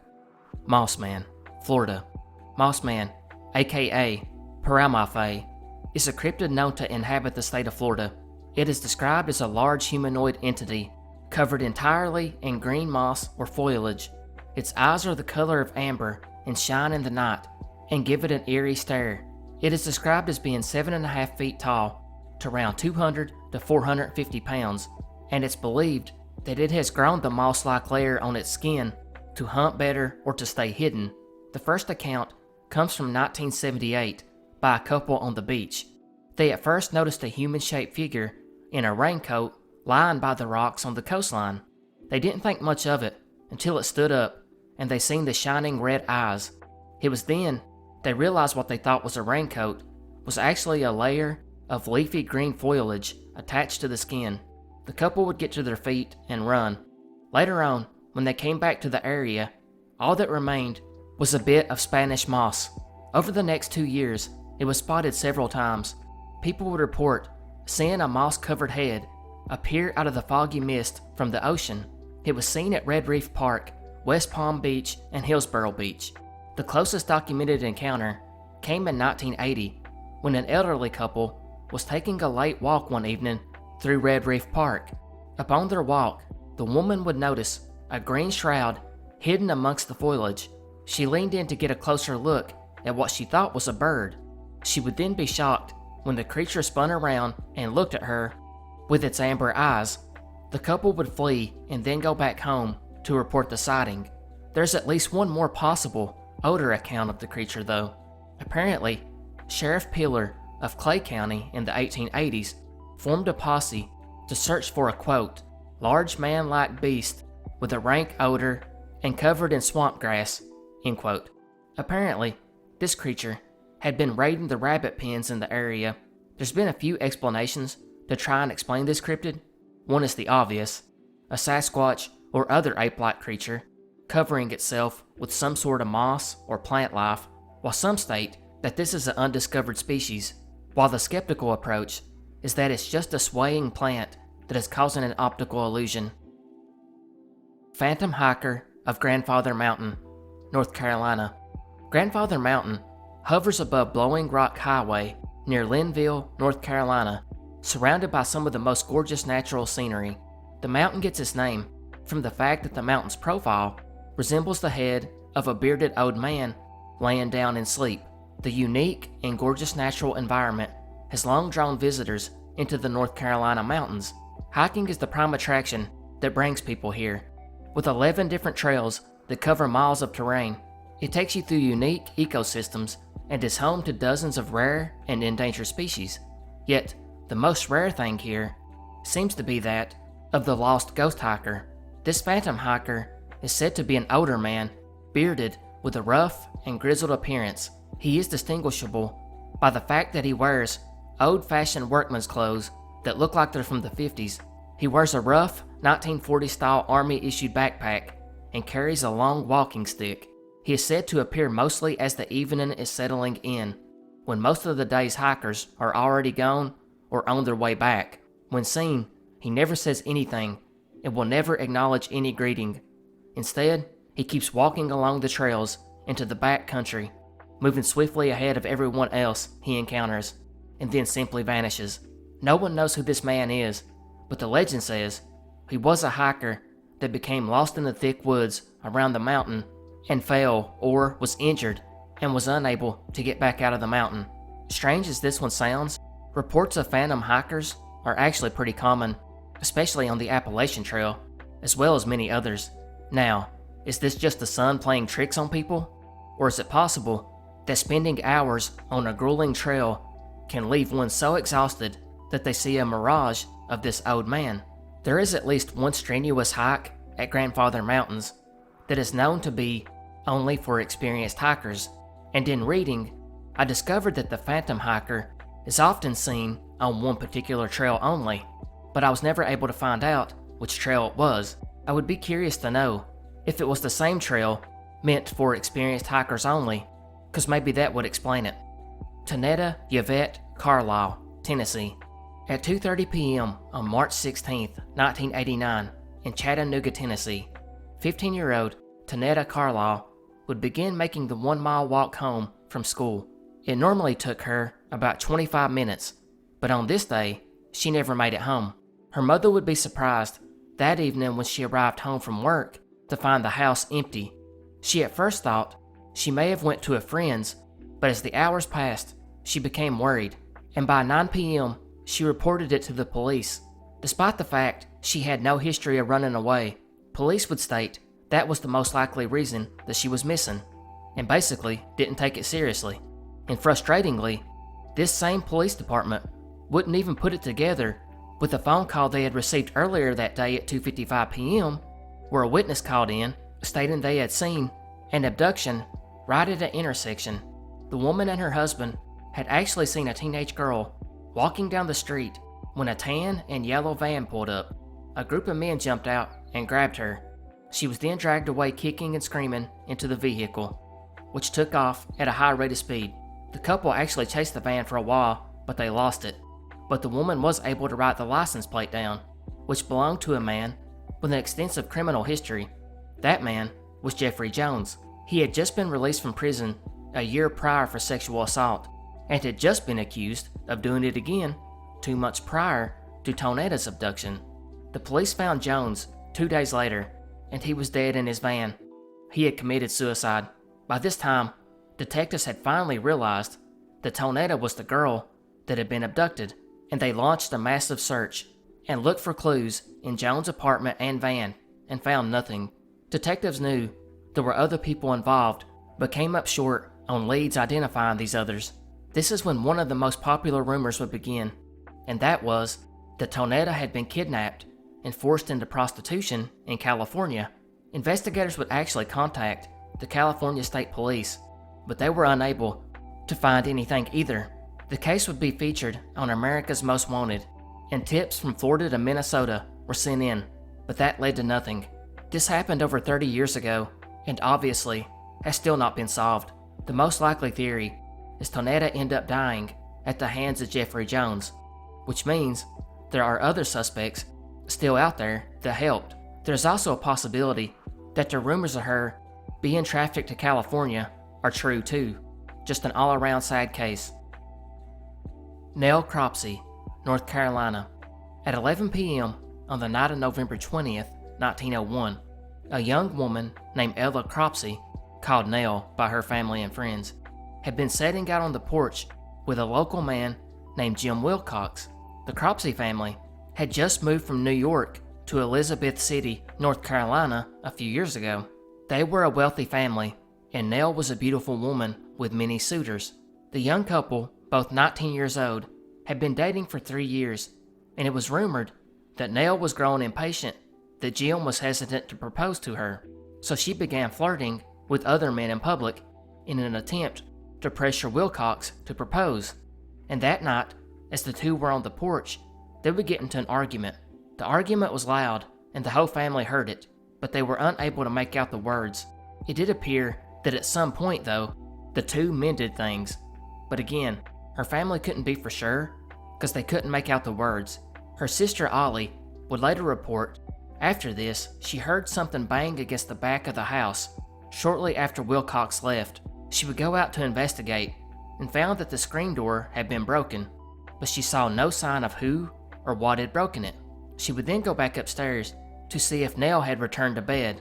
Mossman, Florida. Mossman, aka Paranormal, is a cryptid known to inhabit the state of Florida. It is described as a large humanoid entity covered entirely in green moss or foliage. Its eyes are the color of amber and shine in the night and give it an eerie stare. It is described as being 7.5 feet tall to around 200 to 450 pounds, and it's believed that it has grown the moss-like layer on its skin to hunt better or to stay hidden. The first account comes from 1978 by a couple on the beach. They at first noticed a human-shaped figure in a raincoat lying by the rocks on the coastline. They didn't think much of it until it stood up and they seen the shining red eyes. It was then they realized what they thought was a raincoat was actually a layer of leafy green foliage attached to the skin. The couple would get to their feet and run. Later on, when they came back to the area, all that remained was a bit of Spanish moss. Over the next 2 years, it was spotted several times. People would report seeing a moss-covered head appear out of the foggy mist from the ocean. It was seen at Red Reef Park, West Palm Beach, and Hillsborough Beach. The closest documented encounter came in 1980 when an elderly couple was taking a late walk one evening through Red Reef Park. Upon their walk, the woman would notice a green shroud hidden amongst the foliage. She leaned in to get a closer look at what she thought was a bird. She would then be shocked when the creature spun around and looked at her with its amber eyes. The couple would flee and then go back home to report the sighting. There's at least one more possible, older account of the creature though. Apparently, Sheriff Pillar of Clay County in the 1880s formed a posse to search for a, quote, large man-like beast with a rank odor and covered in swamp grass, end quote. Apparently, this creature had been raiding the rabbit pens in the area. There's been a few explanations to try and explain this cryptid. One is the obvious, a Sasquatch or other ape-like creature covering itself with some sort of moss or plant life, while some state that this is an undiscovered species, while the skeptical approach is that it's just a swaying plant that is causing an optical illusion. Phantom Hiker of Grandfather Mountain, North Carolina. Grandfather Mountain hovers above Blowing Rock Highway near Linville, North Carolina, surrounded by some of the most gorgeous natural scenery. The mountain gets its name from the fact that the mountain's profile resembles the head of a bearded old man laying down in sleep. The unique and gorgeous natural environment has long drawn visitors into the North Carolina mountains. Hiking is the prime attraction that brings people here, with 11 different trails that cover miles of terrain. It takes you through unique ecosystems and is home to dozens of rare and endangered species. Yet, the most rare thing here seems to be that of the lost ghost hiker. This phantom hiker is said to be an older man, bearded, with a rough and grizzled appearance. He is distinguishable by the fact that he wears old-fashioned workman's clothes that look like they're from the 50s. He wears a rough 1940s-style Army-issued backpack and carries a long walking stick. He is said to appear mostly as the evening is settling in, when most of the day's hikers are already gone or on their way back. When seen, he never says anything and will never acknowledge any greeting. Instead, he keeps walking along the trails into the back country, moving swiftly ahead of everyone else he encounters, and then simply vanishes. No one knows who this man is, but the legend says he was a hiker that became lost in the thick woods around the mountain and fell or was injured and was unable to get back out of the mountain. Strange as this one sounds, reports of phantom hikers are actually pretty common, especially on the Appalachian Trail, as well as many others. Now, is this just the sun playing tricks on people? Or is it possible that spending hours on a grueling trail can leave one so exhausted that they see a mirage of this old man? There is at least one strenuous hike at Grandfather Mountains that is known to be only for experienced hikers, and in reading, I discovered that the phantom hiker is often seen on one particular trail only, but I was never able to find out which trail it was. I would be curious to know if it was the same trail meant for experienced hikers only, because maybe that would explain it. Tonetta Yvette Carlisle, Tennessee. At 2:30 p.m. on March 16, 1989, in Chattanooga, Tennessee, 15-year-old Tonetta Carlisle would begin making the 1-mile walk home from school. It normally took her about 25 minutes, but on this day, she never made it home. Her mother would be surprised that evening when she arrived home from work to find the house empty. She at first thought she may have went to a friend's, but as the hours passed, she became worried, and by 9 p.m., she reported it to the police. Despite the fact she had no history of running away, police would state that was the most likely reason that she was missing, and basically didn't take it seriously. And frustratingly, this same police department wouldn't even put it together with a phone call they had received earlier that day at 2:55 p.m., where a witness called in stating they had seen an abduction right at an intersection. The woman and her husband had actually seen a teenage girl walking down the street when a tan and yellow van pulled up. A group of men jumped out and grabbed her. She was then dragged away kicking and screaming into the vehicle, which took off at a high rate of speed. The couple actually chased the van for a while, but they lost it. But the woman was able to write the license plate down, which belonged to a man with an extensive criminal history. That man was Jeffrey Jones. He had just been released from prison a year prior for sexual assault, and had just been accused of doing it again 2 months prior to Tonetta's abduction. The police found Jones 2 days later, and he was dead in his van. He had committed suicide. By this time, detectives had finally realized that Tonetta was the girl that had been abducted, and they launched a massive search and looked for clues in Jones' apartment and van, and found nothing. Detectives knew there were other people involved, but came up short on leads identifying these others. This is when one of the most popular rumors would begin, and that was that Tonetta had been kidnapped and forced into prostitution in California. Investigators would actually contact the California State Police, but they were unable to find anything either. The case would be featured on America's Most Wanted, and tips from Florida to Minnesota were sent in, but that led to nothing. This happened over 30 years ago, and obviously has still not been solved. The most likely theory is Tonetta ended up dying at the hands of Jeffrey Jones, which means there are other suspects still out there that helped. There's also a possibility that the rumors of her being trafficked to California are true too. Just an all-around sad case. Nell Cropsey, North Carolina. At 11 p.m. on the night of November 20th, 1901, a young woman named Ella Cropsey, called Nell by her family and friends, had been sitting out on the porch with a local man named Jim Wilcox. The Cropsey family had just moved from New York to Elizabeth City, North Carolina a few years ago. They were a wealthy family, and Nell was a beautiful woman with many suitors. The young couple, both 19 years old, had been dating for 3 years, and it was rumored that Nell was growing impatient that Jim was hesitant to propose to her, so she began flirting with other men in public in an attempt to pressure Wilcox to propose. And that night, as the two were on the porch, they would get into an argument. The argument was loud, and the whole family heard it, but they were unable to make out the words. It did appear that at some point, though, the two mended things. But again, her family couldn't be for sure, because they couldn't make out the words. Her sister Ollie would later report, after this, she heard something bang against the back of the house. Shortly after Wilcox left, she would go out to investigate and found that the screen door had been broken, but she saw no sign of who or what had broken it. She would then go back upstairs to see if Nell had returned to bed,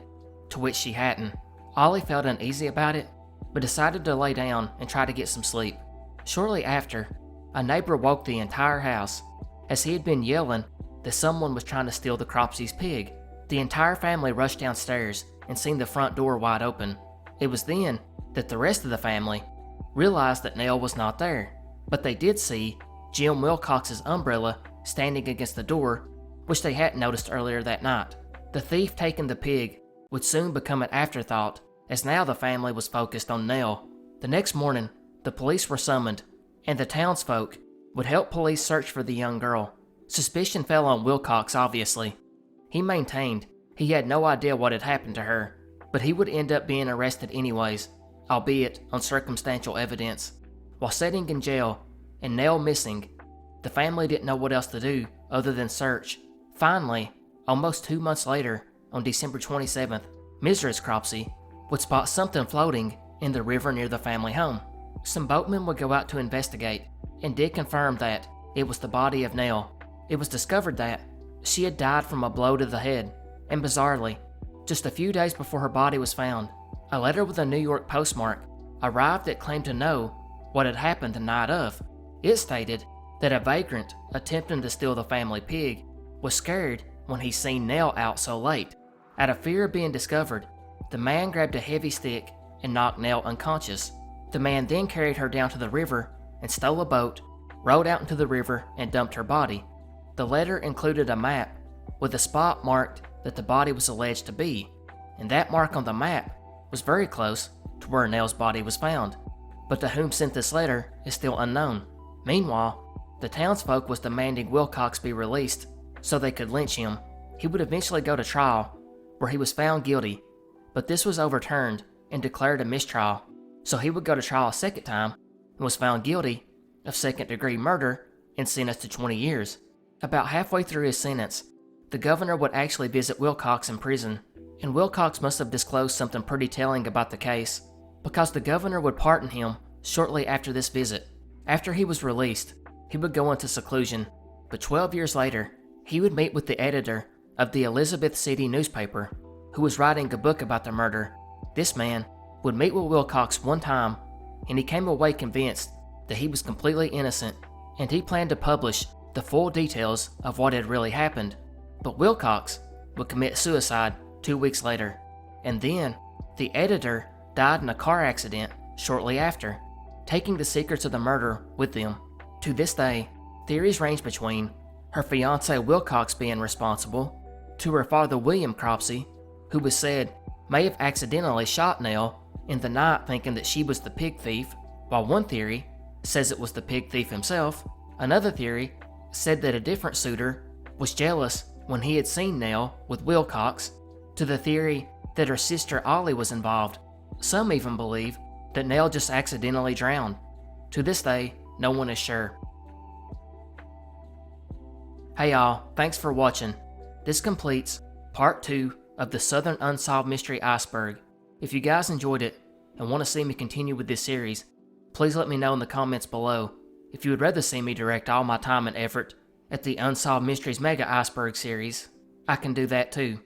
to which she hadn't. Ollie felt uneasy about it, but decided to lay down and try to get some sleep. Shortly after, a neighbor woke the entire house, as he had been yelling that someone was trying to steal the Cropsey's pig. The entire family rushed downstairs and seen the front door wide open. It was then that the rest of the family realized that Nell was not there, but they did see Jim Wilcox's umbrella standing against the door, which they hadn't noticed earlier that night. The thief taking the pig would soon become an afterthought, as now the family was focused on Nell. The next morning, the police were summoned, and the townsfolk would help police search for the young girl. Suspicion fell on Wilcox, obviously. He maintained he had no idea what had happened to her, but he would end up being arrested anyways, albeit on circumstantial evidence. While sitting in jail and Nell missing, the family didn't know what else to do other than search. Finally, almost 2 months later, on December 27th, Mrs. Cropsey would spot something floating in the river near the family home. Some boatmen would go out to investigate and did confirm that it was the body of Nell. It was discovered that she had died from a blow to the head, and bizarrely, just a few days before her body was found, a letter with a New York postmark arrived that claimed to know what had happened the night of. It stated that a vagrant attempting to steal the family pig was scared when he seen Nell out so late. Out of fear of being discovered, the man grabbed a heavy stick and knocked Nell unconscious. The man then carried her down to the river and stole a boat, rowed out into the river, and dumped her body. The letter included a map with a spot marked that the body was alleged to be, and that mark on the map was very close to where Nell's body was found, but to whom sent this letter is still unknown. Meanwhile, the townsfolk was demanding Wilcox be released so they could lynch him. He would eventually go to trial, where he was found guilty, but this was overturned and declared a mistrial, so he would go to trial a second time and was found guilty of second-degree murder and sentenced to 20 years. About halfway through his sentence, the governor would actually visit Wilcox in prison, and Wilcox must have disclosed something pretty telling about the case, because the governor would pardon him shortly after this visit. After he was released, he would go into seclusion, but 12 years later, he would meet with the editor of the Elizabeth City newspaper, who was writing a book about the murder. This man would meet with Wilcox one time, and he came away convinced that he was completely innocent, and he planned to publish the full details of what had really happened. But Wilcox would commit suicide 2 weeks later, and then the editor died in a car accident shortly after, taking the secrets of the murder with them. To this day, theories range between her fiance Wilcox being responsible, to her father William Cropsey, who was said may have accidentally shot Nell in the night thinking that she was the pig thief, while one theory says it was the pig thief himself. Another theory said that a different suitor was jealous when he had seen Nell with Wilcox, to the theory that her sister Ollie was involved. Some even believe that Nell just accidentally drowned. To this day, no one is sure. Hey y'all, thanks for watching. This completes part 2 of the Southern Unsolved Mystery Iceberg. If you guys enjoyed it and want to see me continue with this series, please let me know in the comments below. If you would rather see me direct all my time and effort at the Unsolved Mysteries Mega Iceberg series, I can do that too.